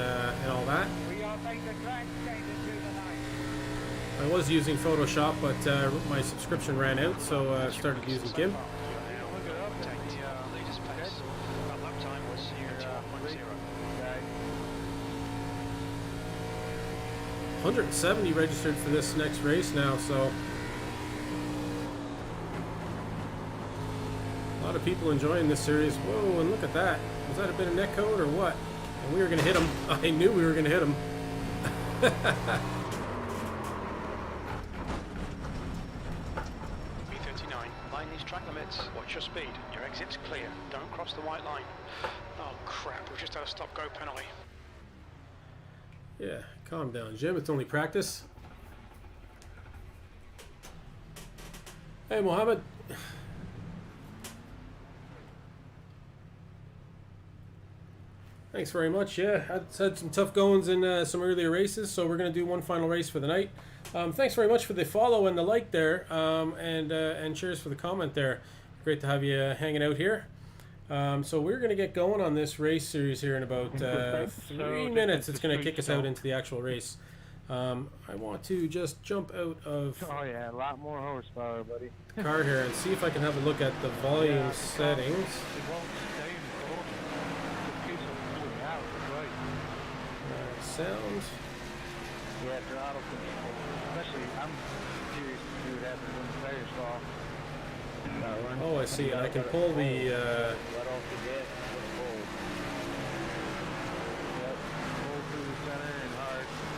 Speaker 1: all that.
Speaker 3: We all think the track's changing through the night.
Speaker 1: I was using Photoshop, but my subscription ran out, so I started using GIMP.
Speaker 3: Look it up.
Speaker 2: Take the leader's pace. That lap time was 21.0.
Speaker 1: 170 registered for this next race now, so a lot of people enjoying this series. Whoa, and look at that. Was that a bit of netcode or what? And we were going to hit him. I knew we were going to hit him.
Speaker 2: 339. Mind these track limits. Watch your speed. Your exit's clear. Don't cross the white line. Oh crap, we've just had a stop-go penalty.
Speaker 1: Yeah, calm down, Jim. It's only practice. Hey, Mohammed. Thanks very much. Yeah, had some tough goings in some earlier races, so we're going to do one final race for the night. Thanks very much for the follow and the like there, and cheers for the comment there. Great to have you hanging out here. So we're going to get going on this race series here in about 3 minutes. It's going to kick us out into the actual race. I want to just jump out of
Speaker 3: Oh yeah, a lot more horsepower, buddy.
Speaker 1: the car here and see if I can have a look at the volume settings.
Speaker 3: It won't stay in the corner. It keeps it moving out, right?
Speaker 1: Sound.
Speaker 3: Yeah, throttle control. Especially, I'm curious to see what happens when the tires fall.
Speaker 1: Oh, I see. And I can pull the.
Speaker 3: Let off the gas, let it roll. Yep, pull through the center and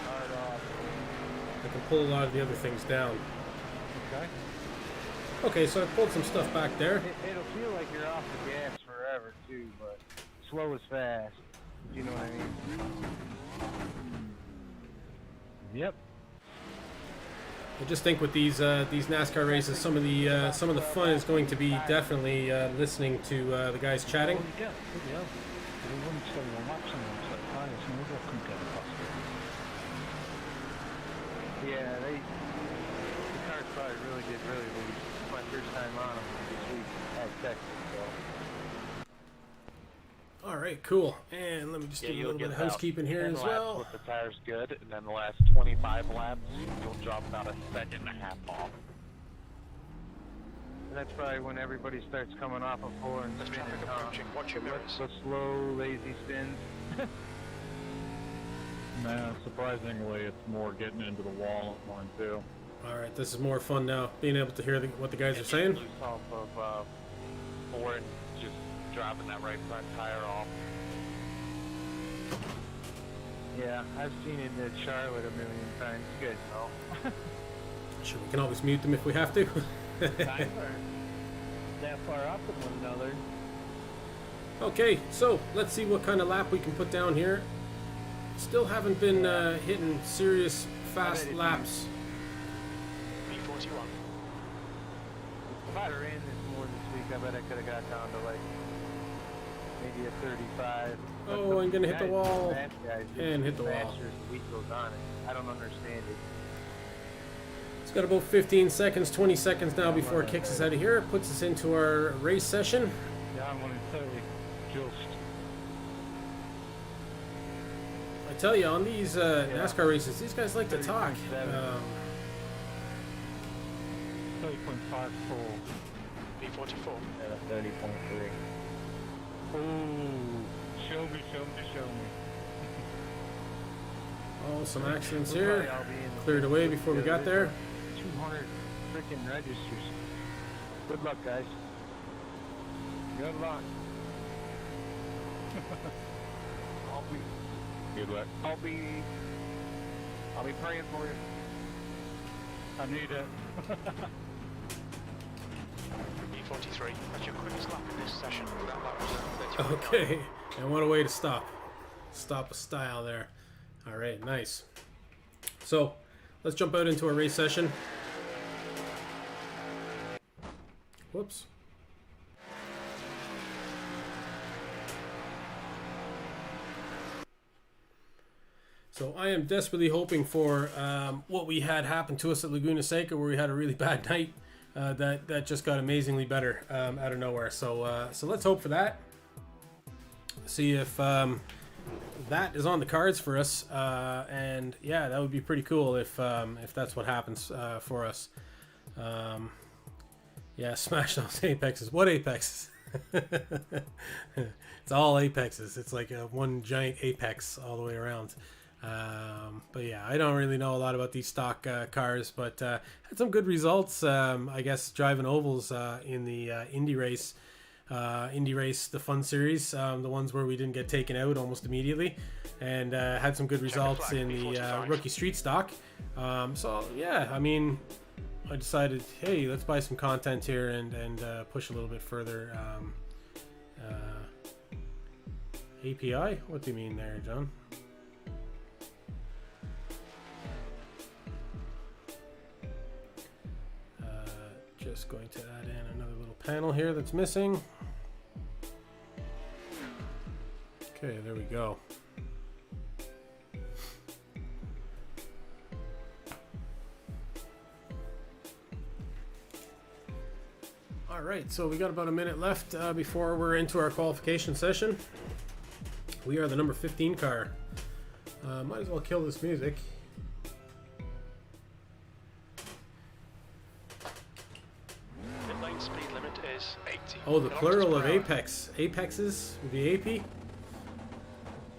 Speaker 3: hard off.
Speaker 1: I can pull a lot of the other things down.
Speaker 3: Okay.
Speaker 1: Okay, so I pulled some stuff back there.
Speaker 3: It'll feel like you're off the gas forever too, but slow is fast. You know what I mean? Yep.
Speaker 1: I just think with these NASCAR races, some of the fun is going to be definitely listening to the guys chatting.
Speaker 3: Yeah, the cars probably really did really loose. My first time on them this week at Texas, so.
Speaker 1: right, cool. And let me just do a
Speaker 5: you'll
Speaker 1: little bit
Speaker 5: get
Speaker 1: of
Speaker 5: about
Speaker 1: housekeeping here
Speaker 5: 10
Speaker 1: as
Speaker 5: laps
Speaker 1: well.
Speaker 5: with the tires good, and then the last 25 laps, you'll drop about a second and a half off.
Speaker 3: And that's probably when everybody starts coming off of 4 and
Speaker 2: There's
Speaker 3: spinning.
Speaker 2: traffic approaching. Watch your mirrors.
Speaker 3: The slow, lazy spins.
Speaker 6: No, surprisingly, it's more getting into the wall at one too.
Speaker 1: All right, this is more fun now, being able to hear what the guys are saying.
Speaker 5: Loose off of 4 and just dropping that right front tire off.
Speaker 3: Yeah, I've seen it at Charlotte a million times. You guys know.
Speaker 1: Sure, we can always mute them if we have to.
Speaker 4: That far off from one another.
Speaker 1: Okay, so let's see what kind of lap we can put down here. Still haven't been hitting serious fast laps.
Speaker 2: B41.
Speaker 3: If I'd ran this more this week, I bet I could have got down to like maybe a 35. But
Speaker 1: Oh, I'm gonna hit the
Speaker 3: guys,
Speaker 1: wall
Speaker 3: fast guys get
Speaker 1: and hit the wall.
Speaker 3: faster as the week goes on. I don't understand it.
Speaker 1: It's got about 15 seconds, 20 seconds now before it kicks us out of here. It puts us into our race session.
Speaker 6: Yeah, I'm gonna say just
Speaker 1: I tell you, on these NASCAR races, these guys like to talk.
Speaker 3: 30.7.
Speaker 6: 30.5 full.
Speaker 2: B44.
Speaker 3: At a 30.3.
Speaker 6: Ooh, show me.
Speaker 1: Oh, some accidents
Speaker 3: We'll probably
Speaker 1: here.
Speaker 3: all be in the
Speaker 1: Cleared
Speaker 3: same
Speaker 1: away
Speaker 3: group
Speaker 1: before we
Speaker 3: together.
Speaker 1: got there.
Speaker 3: 200 freaking registers. Good luck, guys.
Speaker 6: Good luck. Good luck.
Speaker 3: I'll be praying for you.
Speaker 6: I need it.
Speaker 2: B43. That's your quickest lap in this session. That lap was 31.
Speaker 1: Okay, and what a way to stop. Stop a style there. All right, nice. So, let's jump out into our race session. Whoops. So I am desperately hoping for what we had happen to us at Laguna Seca, where we had a really bad night. That just got amazingly better out of nowhere. So let's hope for that. See if that is on the cards for us. And yeah, that would be pretty cool if that's what happens for us. Yeah, smash those apexes. What apexes? It's all apexes. It's like one giant apex all the way around. But yeah, I don't really know a lot about these stock cars, but had some good results. I guess driving ovals in the Indy Race, the Fun Series, the ones where we didn't get taken out almost immediately, and had some good results in the Rookie Street Stock. So yeah, I mean, I decided, hey, let's buy some content here and push a little bit further. API? What do you mean there, John? Just going to add in another little panel here that's missing. Okay, there we go. All right, so we got about a minute left before we're into our qualification session. We are the number 15 car. Might as well kill this music.
Speaker 2: The lane speed limit is 80.
Speaker 1: Oh, the
Speaker 2: kilometers
Speaker 1: plural of
Speaker 2: per hour.
Speaker 1: apex. Apexes would be AP?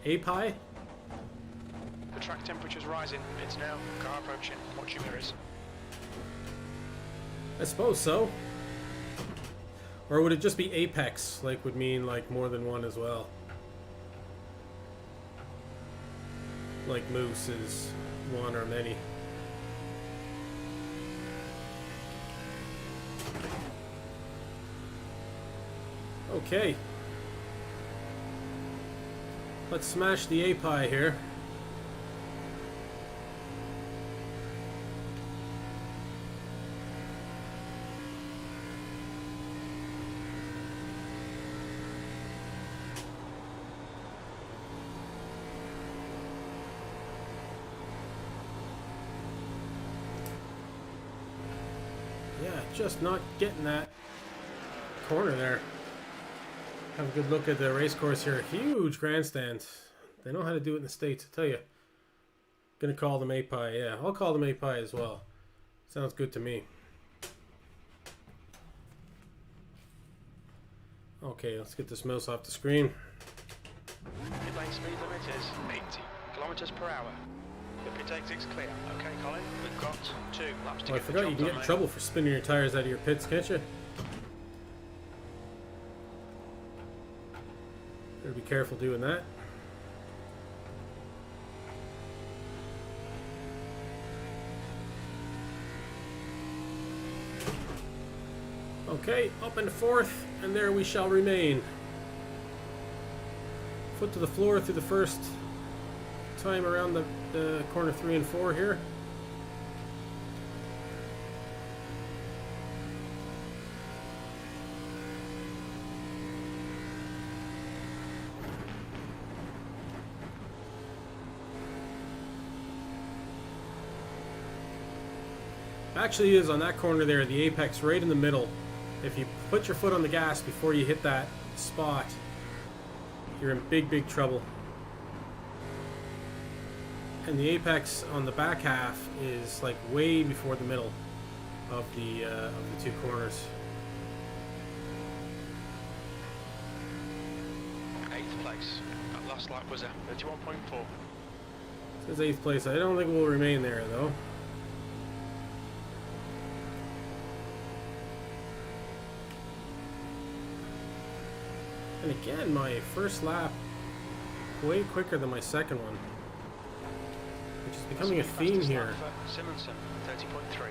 Speaker 1: API?
Speaker 2: The track temperature's rising. It's now. Car approaching. Watch your mirrors.
Speaker 1: I suppose so. Or would it just be apex? Like, would mean like more than one as well? Like moose is one or many. Okay. Let's smash the API here. Yeah, just not getting that corner there. Have a good look at the race course here. Huge grandstand. They know how to do it in the States, I tell you. Gonna call them API, yeah. I'll call them API as well. Sounds good to me. Okay, let's get this mouse off the screen.
Speaker 2: Pit lane speed limit is 80 kilometers per hour. The pit exit's clear. Okay, Colin, we've got 2 laps to
Speaker 1: Oh, I
Speaker 2: get the
Speaker 1: forgot
Speaker 2: job
Speaker 1: you can
Speaker 2: done,
Speaker 1: get in
Speaker 2: mate.
Speaker 1: trouble for spinning your tires out of your pits, can't you? Better be careful doing that. Okay, up in 4th, and there we shall remain. Foot to the floor through the first time around the corner 3 and 4 here. Actually is on that corner there, the apex right in the middle. If you put your foot on the gas before you hit that spot, you're in big trouble. And the apex on the back half is like way before the middle of the 2 corners.
Speaker 2: 8th place. That last lap was a 31.4.
Speaker 1: Says 8th place. I don't think we'll remain there though. And again, my first lap way quicker than my second one, which is becoming a theme here.
Speaker 2: Simonson, 30.3.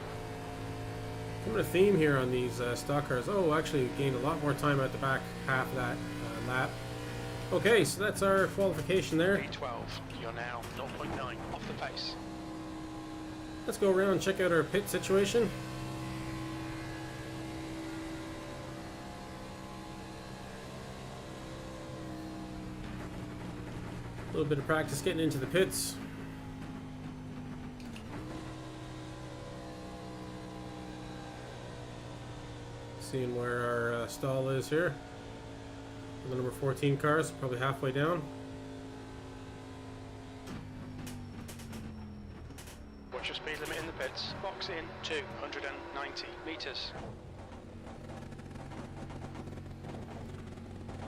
Speaker 1: Becoming a theme here on these stock cars. Oh, actually, we gained a lot more time at the back half of that lap. Okay, so that's our qualification there.
Speaker 2: P12. You're now 0.9 off the pace.
Speaker 1: Let's go around and check out our pit situation. A little bit of practice getting into the pits. Seeing where our stall is here. The number 14 cars, probably halfway down.
Speaker 2: Watch your speed limit in the pits. Box in 290 meters.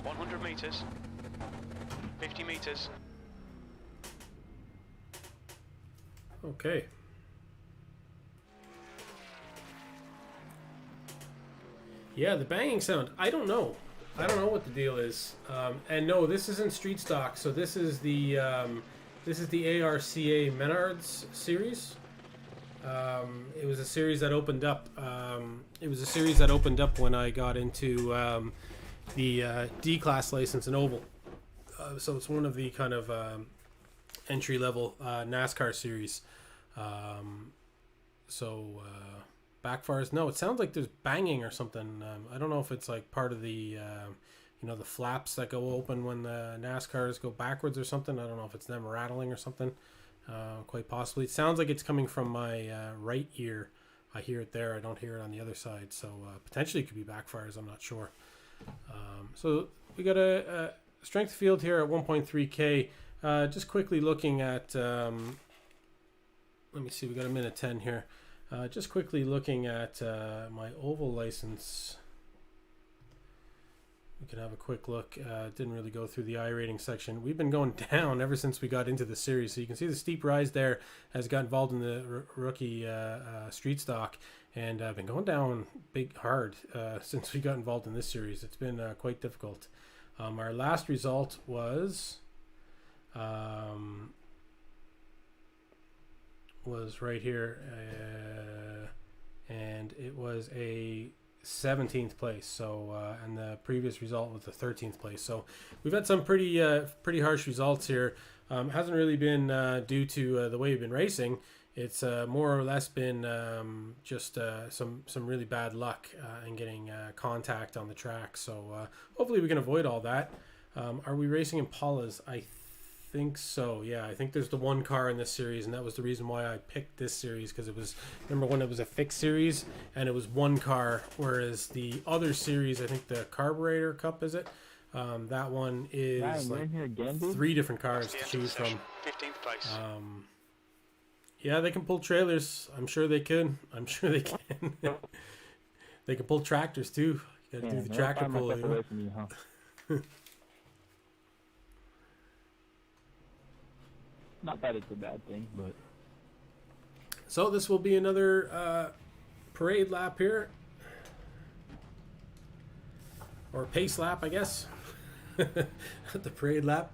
Speaker 2: 100 meters. 50 meters.
Speaker 1: Okay. Yeah, the banging sound. I don't know. I don't know what the deal is. And no, this isn't street stock. So this is the ARCA Menards series. It was a series that opened up. When I got into the D-class license in Oval. So it's one of the kind of entry-level NASCAR series. Backfires. No, it sounds like there's banging or something. I don't know if it's like part of the, the flaps that go open when the NASCARs go backwards or something. I don't know if it's them rattling or something. Quite possibly. It sounds like it's coming from my right ear. I hear it there. I don't hear it on the other side. So potentially it could be backfires. I'm not sure. So we got a strength field here at 1.3K. Just quickly looking at, let me see, we got a minute 10 here. Just quickly looking at my oval license. We can have a quick look. Didn't really go through the iRating section. We've been going down ever since we got into the series. So you can see the steep rise there as got involved in the rookie street stock. And I've been going down hard since we got involved in this series. It's been quite difficult. Our last result was right here, and it was a 17th place. So and the previous result was the 13th place. So we've had some pretty harsh results here. Hasn't really been due to the way we've been racing. It's more or less been just some really bad luck in getting contact on the track. So hopefully we can avoid all that. Are we racing Impalas? I think so. Yeah, I think there's the one car in this series, and that was the reason why I picked this series, because it was, remember when it was a fixed series and it was one car, whereas the other series, I think the Carburetor Cup, is it? That one is
Speaker 4: Ryan, you're
Speaker 1: like
Speaker 4: in here again, dude?
Speaker 1: 3 different cars
Speaker 2: That's
Speaker 1: to
Speaker 2: the end of
Speaker 1: choose
Speaker 2: the
Speaker 1: from.
Speaker 2: session. 15th place.
Speaker 1: Yeah, they can pull trailers. I'm sure they could. I'm sure they can. They can pull tractors too. You gotta do the tractor pull. You know?
Speaker 4: Away from you, huh? Not that it's a bad thing, but
Speaker 1: So this will be another parade lap here. Or pace lap, I guess. The parade lap.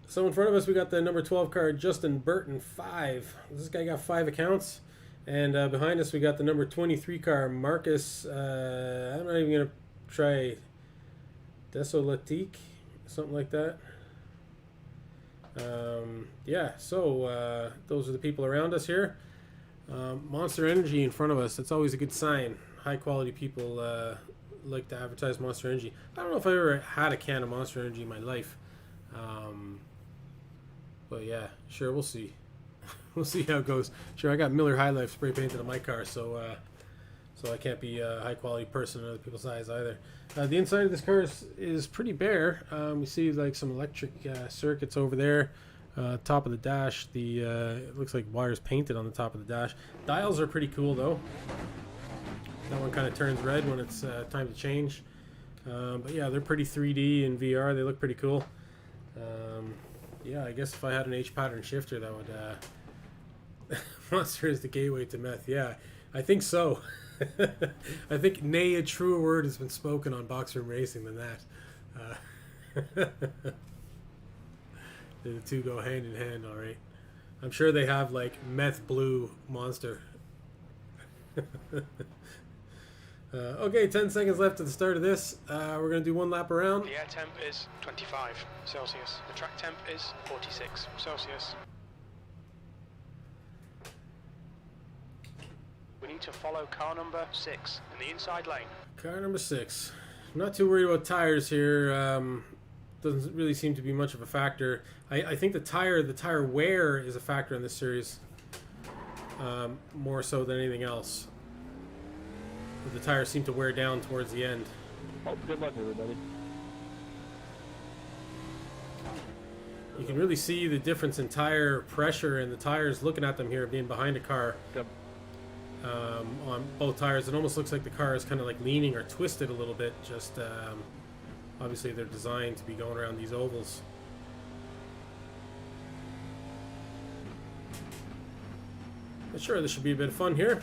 Speaker 1: So in front of us, we got the number 12 car, Justin Burton, 5. This guy got 5 accounts. And behind us, we got the number 23 car, Marcus. I'm not even going to try Desolatique, something like that. Yeah, so those are the people around us here. Monster Energy in front of us. That's always a good sign. High quality people like to advertise Monster Energy. I don't know if I ever had a can of Monster Energy in my life. But yeah, sure, we'll see. We'll see how it goes. Sure, I got Miller High Life spray painted on my car, so I can't be a high quality person in other people's eyes either. The inside of this car is pretty bare. We see like some electric circuits over there. Top of the dash, it looks like wires painted on the top of the dash. Dials are pretty cool though. That one kind of turns red when it's time to change. But yeah, they're pretty 3D in VR. They look pretty cool. Yeah, I guess if I had an H pattern shifter, that would Monster is the gateway to meth. Yeah, I think so. I think nay a truer word has been spoken on Boxroom Racing than that. The two go hand in hand, all right. I'm sure they have like meth blue Monster. Okay, 10 seconds left at the start of this. We're going to do one lap around.
Speaker 2: The air temp is 25 Celsius. The track temp is 46 Celsius. We need to follow car number 6 in the inside lane.
Speaker 1: Car number 6. I'm not too worried about tires here. Doesn't really seem to be much of a factor. I think the tire wear is a factor in this series. More so than anything else. The tires seem to wear down towards the end.
Speaker 4: oh, good luck, everybody.
Speaker 1: You can really see the difference in tire pressure and the tires looking at them here being behind a car.
Speaker 4: Yep.
Speaker 1: On both tires. It almost looks like the car is kind of like leaning or twisted a little bit. Just obviously they're designed to be going around these ovals. But sure, this should be a bit of fun here.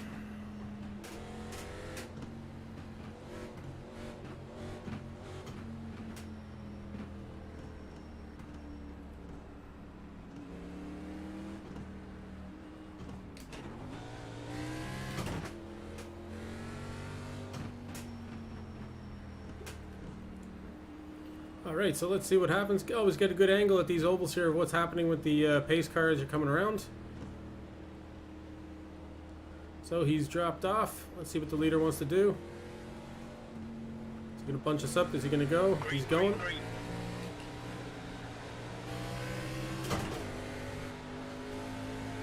Speaker 1: Alright, so let's see what happens. Always get a good angle at these ovals here of what's happening with the pace car as you're coming around. So he's dropped off. Let's see what the leader wants to do. Is he going to bunch us up? Is he going to go? He's going.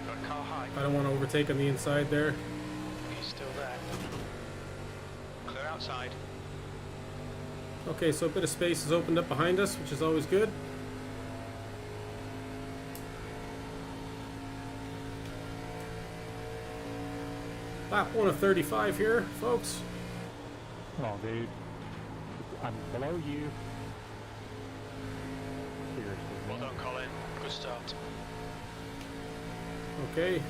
Speaker 2: Got car high.
Speaker 1: I don't want to overtake on the inside there.
Speaker 2: He's still there. Clear outside.
Speaker 1: Okay, so a bit of space has opened up behind us, which is always good. Lap 1 of 35 here, folks.
Speaker 6: Come on, dude. I'm below you. Seriously.
Speaker 2: Well done, Colin. Good start.
Speaker 1: Okay.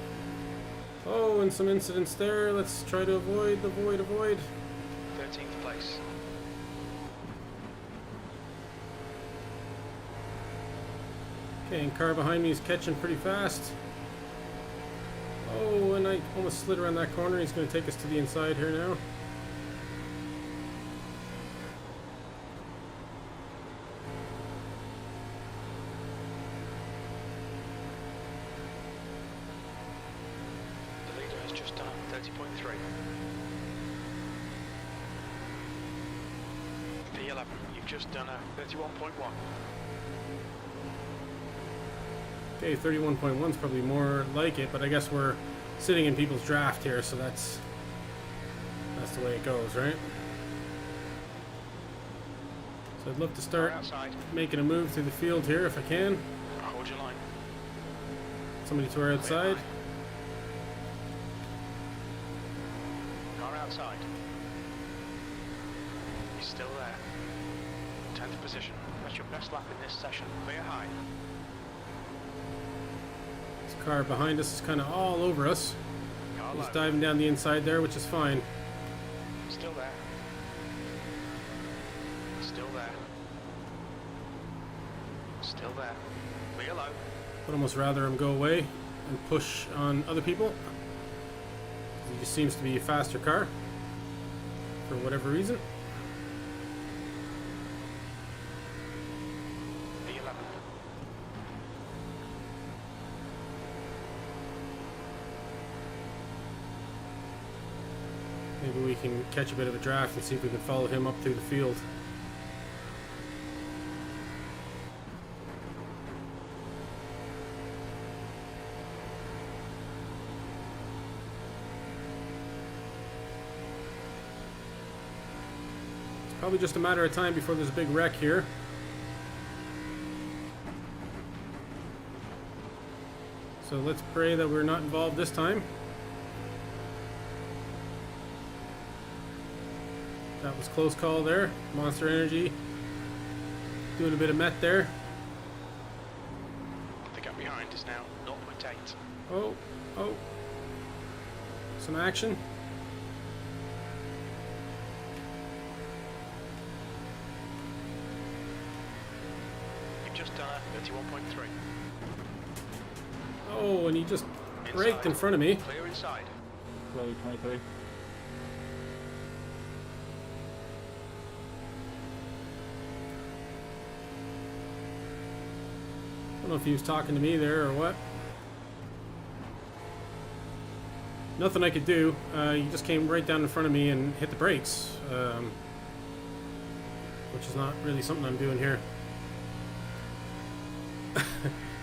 Speaker 1: Oh, and some incidents there. Let's try to avoid.
Speaker 2: 13th place.
Speaker 1: Okay, and car behind me is catching pretty fast. Oh, and I almost slid around that corner. He's going to take us to the inside here now.
Speaker 2: The leader has just done 30.3. P11, you've just done a 31.1.
Speaker 1: Okay, 31.1 is probably more like it, but I guess we're sitting in people's draft here, so that's the way it goes, right? So I'd love to
Speaker 2: Car
Speaker 1: start
Speaker 2: outside.
Speaker 1: making a move through the field here if I can.
Speaker 2: Hold your line.
Speaker 1: Somebody to our outside.
Speaker 2: Car outside. He's still there. 10th position. That's your best lap in this session. Clear high.
Speaker 1: This car behind us is kind of all over us.
Speaker 2: Car
Speaker 1: He's
Speaker 2: low.
Speaker 1: diving down the inside there, which is fine.
Speaker 2: Still there. Still there. Still there. Clear low.
Speaker 1: I'd almost rather him go away and push on other people. He just seems to be a faster car for whatever reason.
Speaker 2: The 11th.
Speaker 1: Maybe we can catch a bit of a draft and see if we can follow him up through the field. It's probably just a matter of time before there's a big wreck here. So let's pray that we're not involved this time. That was close call there. Monster Energy doing a bit of met there.
Speaker 2: The gap behind is now 0.8.
Speaker 1: Oh. Some action.
Speaker 2: You've just done a 31.3.
Speaker 1: Oh, and he just braked in front of me.
Speaker 2: Clear inside.
Speaker 6: Slowly 23.
Speaker 1: I don't know if he was talking to me there or what. Nothing I could do. He just came right down in front of me and hit the brakes, which is not really something I'm doing here.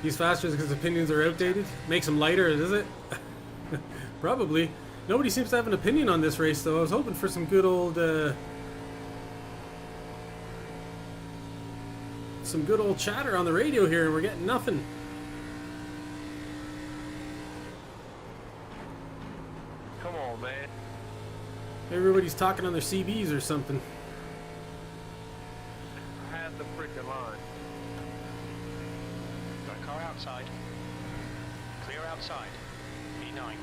Speaker 1: He's faster because his opinions are outdated. Makes him lighter, does it? Probably. Nobody seems to have an opinion on this race, though. I was hoping for some good old, chatter on the radio here, and we're getting nothing.
Speaker 3: Come on, man.
Speaker 1: Everybody's talking on their CBs or something.
Speaker 3: I had the freaking line.
Speaker 2: Got a car outside. Clear outside. E9.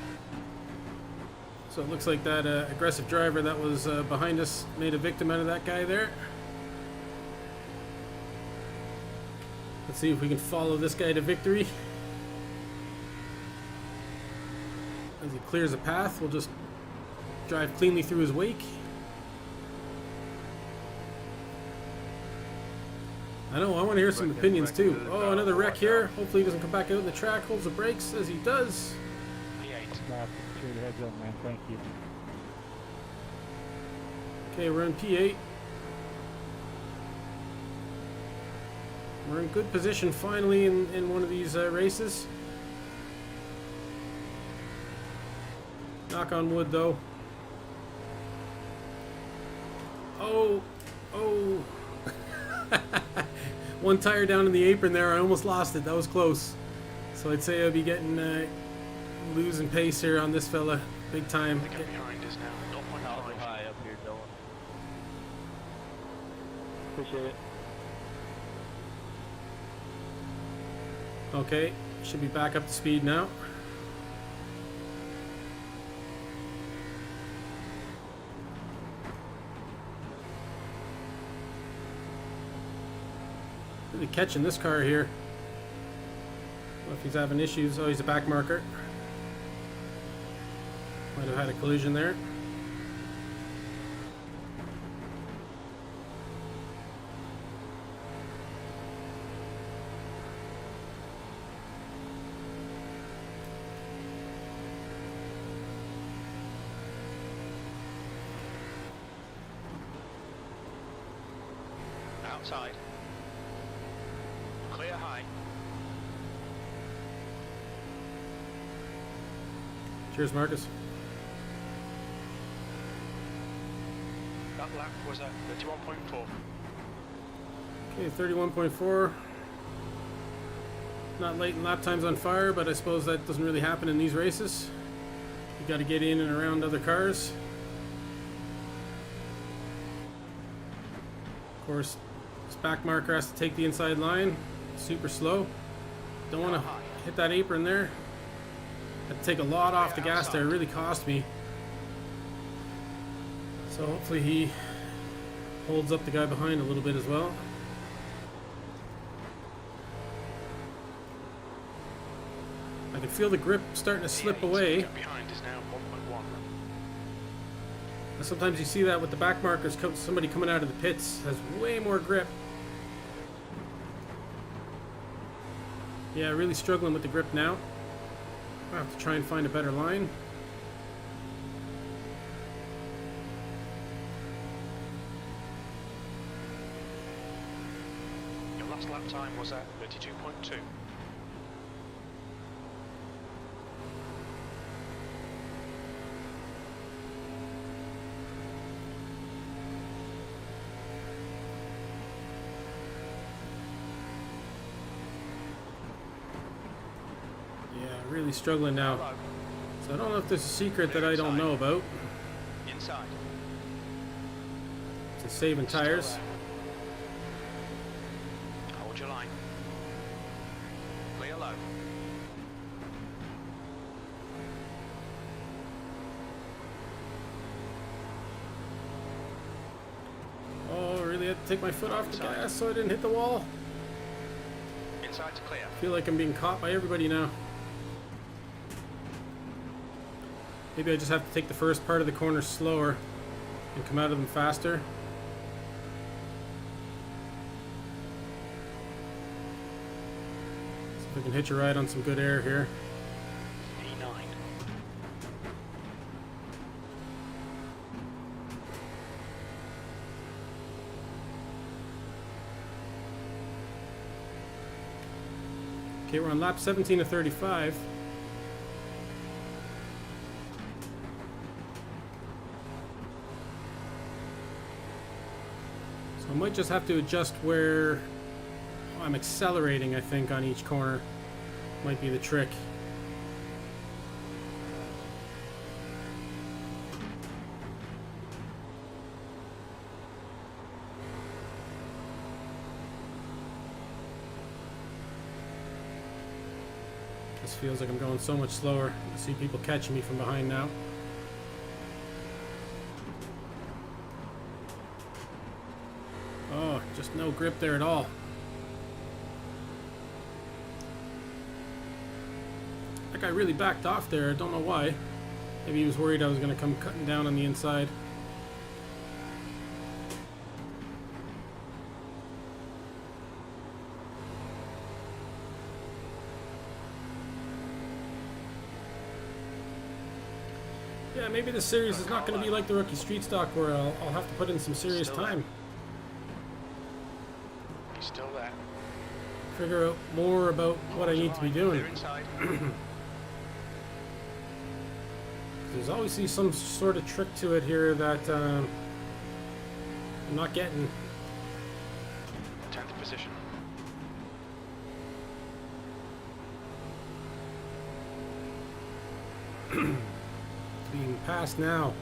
Speaker 1: So it looks like that aggressive driver that was behind us made a victim out of that guy there. Let's see if we can follow this guy to victory. As he clears a path, we'll just drive cleanly through his wake. I know, I want to hear some opinions too. Oh, another wreck here. Hopefully he doesn't come back out in the track, holds the brakes as he does.
Speaker 2: P8.
Speaker 4: Nah, appreciate the heads up, man. Thank you.
Speaker 1: Okay, we're in P8. We're in good position finally in one of these races. Knock on wood though. Oh. One tire down in the apron there. I almost lost it. That was close. So I'd say I'll be getting losing pace here on this fella big time.
Speaker 2: The gap behind is now 0.5.
Speaker 3: High up here, Dylan.
Speaker 4: Appreciate it.
Speaker 1: Okay, should be back up to speed now. Really catching this car here. I don't know if he's having issues. Oh, he's a back marker. Might have had a collision there.
Speaker 2: Outside. Clear high.
Speaker 1: Cheers, Marcus.
Speaker 2: That lap was at 31.4.
Speaker 1: Okay, 31.4. Not late in lap times on fire, but I suppose that doesn't really happen in these races. You got to get in and around other cars. Of course, this back marker has to take the inside line. Super slow. Don't want to hit that apron there. Had to take a lot off the gas there. It really cost me. So hopefully he holds up the guy behind a little bit as well. I can feel the grip starting to slip away.
Speaker 2: Behind is now 1.1.
Speaker 1: And sometimes you see that with the back markers. Somebody coming out of the pits has way more grip. Yeah, really struggling with the grip now. I have to try and find a better line.
Speaker 2: Your last lap time was at 32.2.
Speaker 1: Really struggling now. So I don't know if there's a secret that I don't know about.
Speaker 2: Inside.
Speaker 1: To saving tires.
Speaker 2: Hold your line. Clear low.
Speaker 1: Oh, really had to take my foot off the gas so I didn't hit the wall.
Speaker 2: Inside to clear.
Speaker 1: I feel like I'm being caught by everybody now. Maybe I just have to take the first part of the corner slower and come out of them faster. See if I can hitch a ride on some good air here.
Speaker 2: P9.
Speaker 1: Okay, we're on lap 17 of 35. I might just have to adjust where I'm accelerating, I think, on each corner. Might be the trick. This feels like I'm going so much slower. I see people catching me from behind now. Oh, just no grip there at all. That guy really backed off there. I don't know why. Maybe he was worried I was going to come cutting down on the inside. Yeah, maybe this series is not going to be like the Rookie Street Stock where I'll have to put in some serious time.
Speaker 2: He's still there.
Speaker 1: Figure out more about what I need to be doing.
Speaker 2: Clear inside.
Speaker 1: There's obviously some sort of trick to it here that I'm not getting.
Speaker 2: 10th position.
Speaker 1: Being passed now.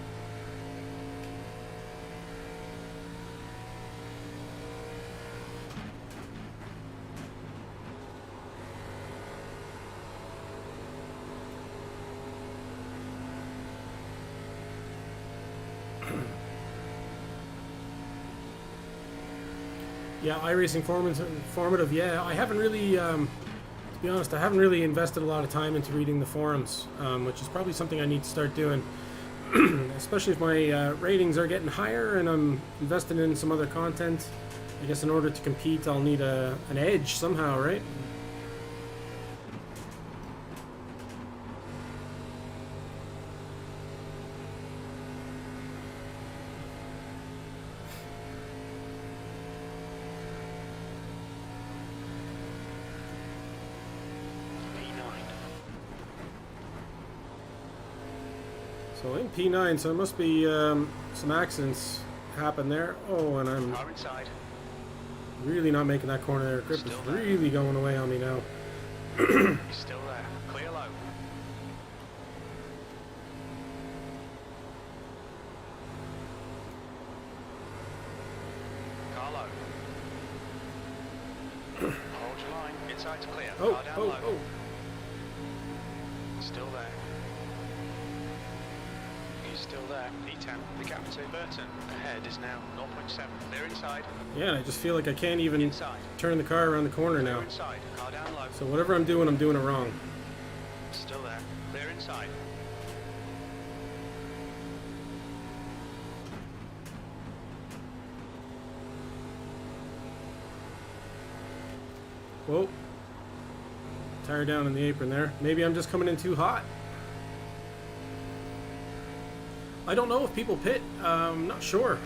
Speaker 1: Yeah, iRacing formative. Yeah, I haven't really, to be honest, I haven't really invested a lot of time into reading the forums, which is probably something I need to start doing. Especially if my ratings are getting higher and I'm investing in some other content. I guess in order to compete, I'll need an edge somehow, right? So in P9, so there must be some accidents happen there. Oh, and I'm
Speaker 2: Car inside.
Speaker 1: Really not making that corner there. Grip is
Speaker 2: Still there.
Speaker 1: really going away on me now.
Speaker 2: He's still there. Clear low. Car low. Hold your line. Inside to clear.
Speaker 1: Oh,
Speaker 2: Car down
Speaker 1: oh,
Speaker 2: low.
Speaker 1: oh.
Speaker 2: Still there. He's still there. E10. The gap to Burton ahead is now 0.7. Clear inside.
Speaker 1: Yeah, and I just feel like I can't even
Speaker 2: Inside.
Speaker 1: turn the car around the corner
Speaker 2: Clear
Speaker 1: now.
Speaker 2: inside. Car down low.
Speaker 1: So whatever I'm doing it wrong.
Speaker 2: Still there. Clear inside.
Speaker 1: Whoa. Tire down in the apron there. Maybe I'm just coming in too hot. I don't know if people pit. I'm not sure.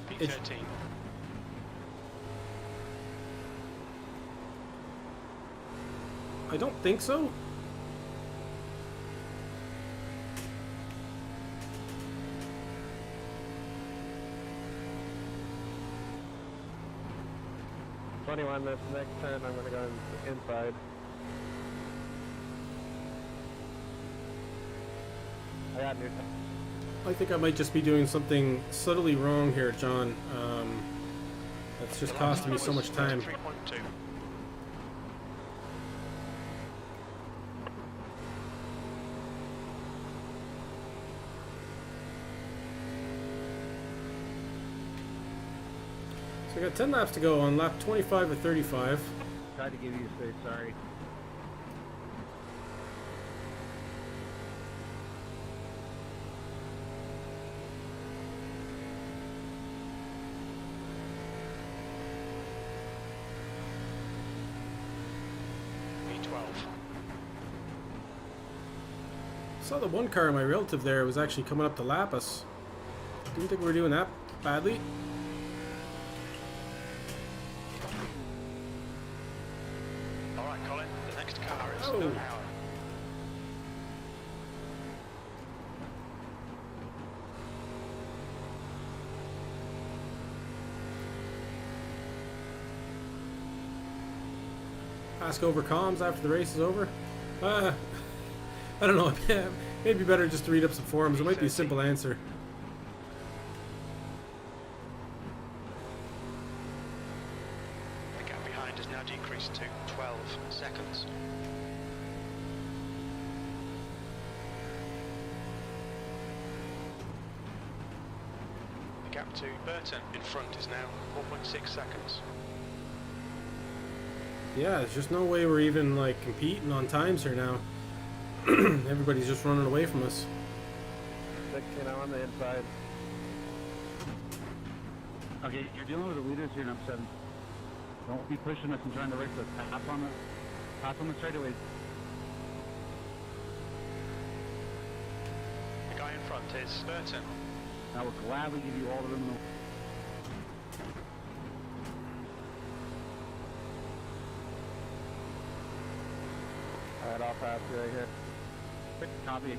Speaker 2: P13.
Speaker 1: I don't think so.
Speaker 4: Funny one, this next turn I'm gonna go inside. I got new.
Speaker 1: I think I might just be doing something subtly wrong here, John. That's just costing me so much time.
Speaker 2: 3.2.
Speaker 1: So I got 10 laps to go on lap 25 or 35.
Speaker 3: Tried to give you a say sorry.
Speaker 2: V12.
Speaker 1: Saw the one car in my relative there was actually coming up to lap us. Didn't think we were doing that badly.
Speaker 2: Alright, Colin, the next car is
Speaker 1: Oh.
Speaker 2: an hour.
Speaker 1: Ask over comms after the race is over. I don't know. Maybe better just to read up some forums. It might be a simple answer.
Speaker 2: The gap behind has now decreased to 12 seconds. The gap to Burton in front is now 4.6 seconds.
Speaker 1: Yeah, there's just no way we're even like competing on times here now. Everybody's just running away from us.
Speaker 4: 16, I'm on the inside.
Speaker 3: Okay, you're dealing with the leaders here in up 7. Don't be pushing us and trying to race us. Pass on the straightaway.
Speaker 2: The guy in front is Burton.
Speaker 3: I will gladly give you all the room in the
Speaker 4: Alright, I'll pass you right here.
Speaker 3: copy.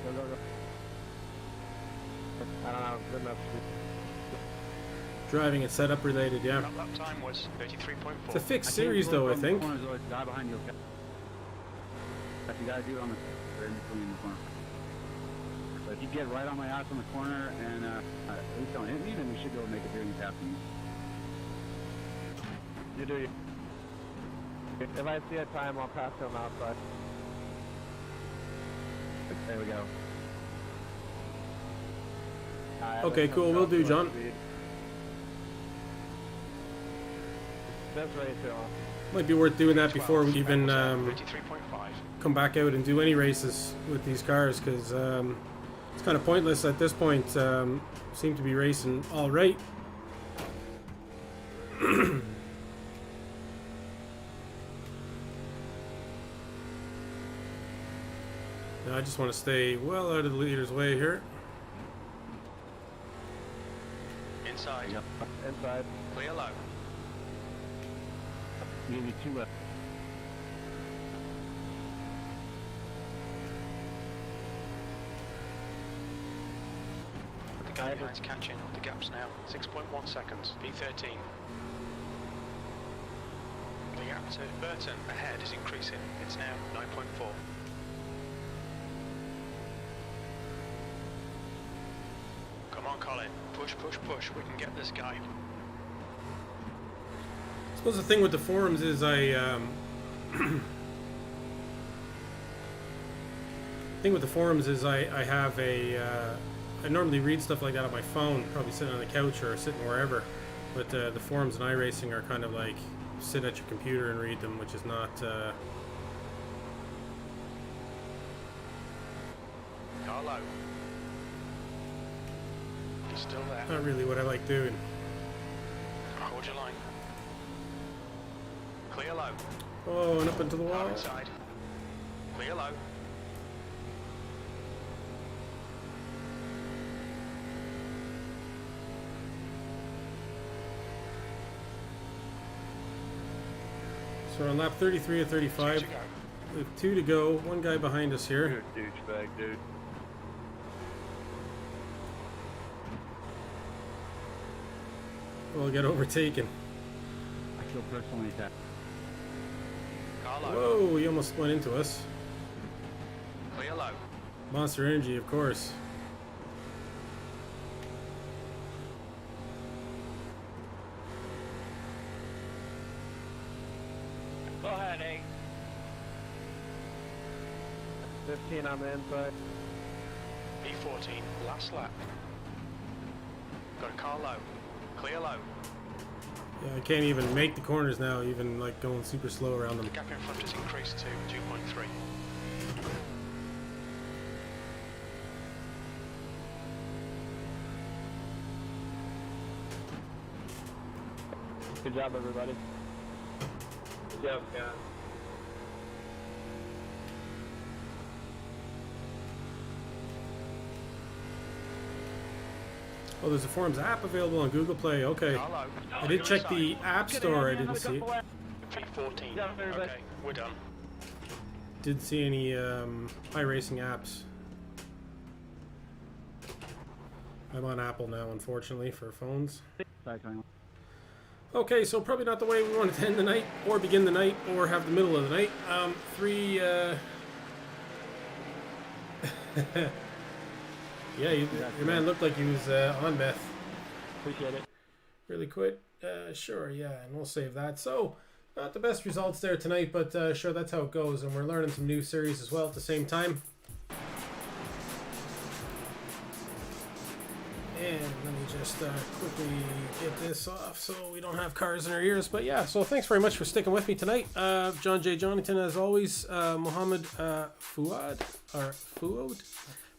Speaker 4: Go, go, go. I don't know, good enough speed.
Speaker 1: Driving and setup related, yeah.
Speaker 2: Lap time was 33.4.
Speaker 1: It's a fixed series though, I think.
Speaker 3: Corners, always guy behind you. But you gotta do it on the right in between the corner. So if you get right on my ass on the corner and at least don't hit me, then we should go make a very happy.
Speaker 4: You do you. If I see a time, I'll pass him outside. There we go.
Speaker 1: Okay, cool, will do, John.
Speaker 4: That's right, too.
Speaker 1: Might be worth doing that before we even
Speaker 2: 33.5.
Speaker 1: come back out and do any races with these cars, because it's kind of pointless at this point. Seem to be racing all right. Now I just want to stay well out of the leader's way here.
Speaker 2: Inside.
Speaker 3: Yep.
Speaker 4: Inside.
Speaker 2: Clear low.
Speaker 3: Give you 2 left.
Speaker 2: The guy behind's catching. The gaps now. 6.1 seconds. P13. The gap to Burton ahead is increasing. It's now 9.4. Come on, Colin. Push, push, push. We can get this guy.
Speaker 1: I suppose the thing with the forums is I have a I normally read stuff like that on my phone, probably sitting on the couch or sitting wherever, but the forums in iRacing are kind of like sit at your computer and read them, which is not
Speaker 2: Carlo. He's still there.
Speaker 1: not really what I like doing.
Speaker 2: Hold your line. Clear low.
Speaker 1: Oh, and up into the wall.
Speaker 2: Car inside. Clear low.
Speaker 1: So we're on lap 33 of 35.
Speaker 2: Two to go.
Speaker 1: We have 2 to go. One guy behind us here.
Speaker 3: You're a douchebag, dude.
Speaker 1: We'll get overtaken.
Speaker 3: I feel personally attacked.
Speaker 2: Carlo.
Speaker 1: Whoa, he almost went into us.
Speaker 2: Clear low.
Speaker 1: Monster Energy, of course.
Speaker 5: Go ahead, eh?
Speaker 4: 15 on the inside.
Speaker 2: P14. Last lap. Got a car low. Clear low.
Speaker 1: Yeah, I can't even make the corners now, even like going super slow around
Speaker 2: The
Speaker 1: them.
Speaker 2: gap in front has increased to 2.3.
Speaker 4: Good job, everybody. Good job, guys.
Speaker 1: Oh, there's a Forums app available on Google Play. Okay.
Speaker 2: Car low.
Speaker 1: I did check the App Store. I didn't see it.
Speaker 2: P14.
Speaker 4: Yeah, everybody.
Speaker 2: Okay, we're done.
Speaker 1: Didn't see any iRacing apps. I'm on Apple now, unfortunately, for phones.
Speaker 3: Cycling.
Speaker 1: Okay, so probably not the way we wanted to end the night, or begin the night, or have the middle of the night. Yeah, your man looked like he was on meth.
Speaker 4: Appreciate it.
Speaker 1: Really quit? Sure, yeah, and we'll save that. So, not the best results there tonight, but sure, that's how it goes, and we're learning some new series as well at the same time. And let me just quickly get this off so we don't have cars in our ears. But yeah, so thanks very much for sticking with me tonight. John J. Jonathan, as always. Mohammed Fuad, or Fuad?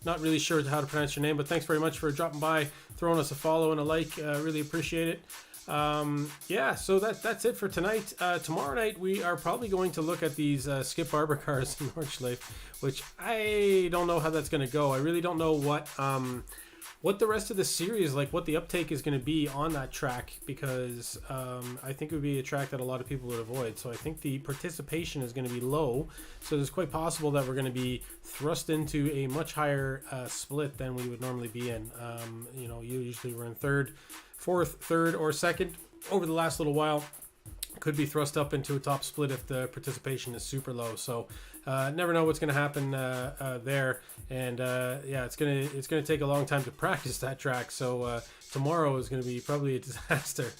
Speaker 1: Not really sure how to pronounce your name, but thanks very much for dropping by, throwing us a follow and a like. Really appreciate it. Yeah, so that's it for tonight. Tomorrow night we are probably going to look at these Skip Barber cars in Nordschleife, which I don't know how that's going to go. I really don't know what the rest of the series, like what the uptake is going to be on that track, because I think it would be a track that a lot of people would avoid. So I think the participation is going to be low. So it's quite possible that we're going to be thrust into a much higher split than we would normally be in. You know, usually we're in fourth, third, or second. Over the last little while, could be thrust up into a top split if the participation is super low. So never know what's going to happen there. And yeah, it's gonna take a long time to practice that track. So tomorrow is going to be probably a disaster.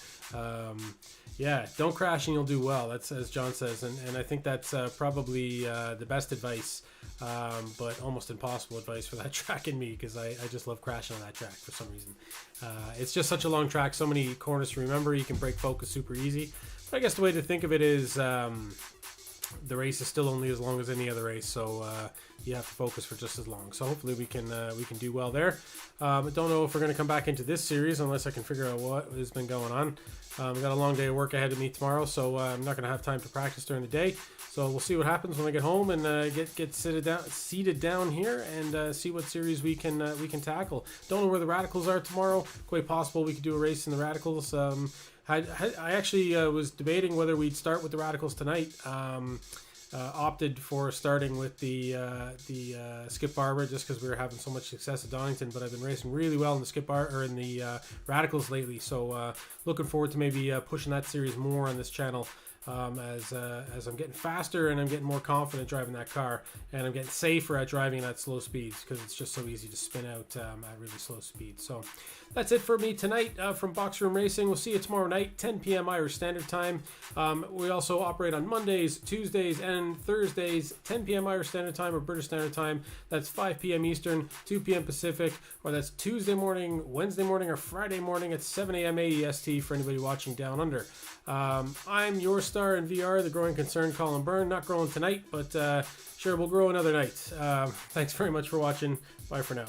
Speaker 1: Yeah, don't crash and you'll do well. That's as John says, and I think that's probably the best advice, but almost impossible advice for that track in me, because I just love crashing on that track for some reason. It's just such a long track, so many corners to remember. You can break focus super easy. But I guess the way to think of it is the race is still only as long as any other race, so you have to focus for just as long. So hopefully we can do well there. I don't know if we're going to come back into this series unless I can figure out what has been going on. We've got a long day of work ahead of me tomorrow, so I'm not going to have time to practice during the day. So we'll see what happens when I get home and get seated down here and see what series we can tackle. Don't know where the Radicals are tomorrow. Quite possible we could do a race in the Radicals. I actually was debating whether we'd start with the Radicals tonight. opted for starting with the Skip Barber just because we were having so much success at Donington, but I've been racing really well in the in the Radicals lately. So looking forward to maybe pushing that series more on this channel. As I'm getting faster and I'm getting more confident driving that car, and I'm getting safer at driving at slow speeds because it's just so easy to spin out at really slow speeds. So that's it for me tonight from Box Room Racing. We'll see you tomorrow night, 10 p.m. Irish Standard Time. We also operate on Mondays, Tuesdays, and Thursdays, 10 p.m. Irish Standard Time or British Standard Time. That's 5 p.m. Eastern, 2 p.m. Pacific, or that's Tuesday morning, Wednesday morning, or Friday morning at 7 a.m. AEST for anybody watching down under. I'm your star in VR, the growing concern, Colin Byrne. Not growing tonight, but sure, we'll grow another night. Thanks very much for watching. Bye for now.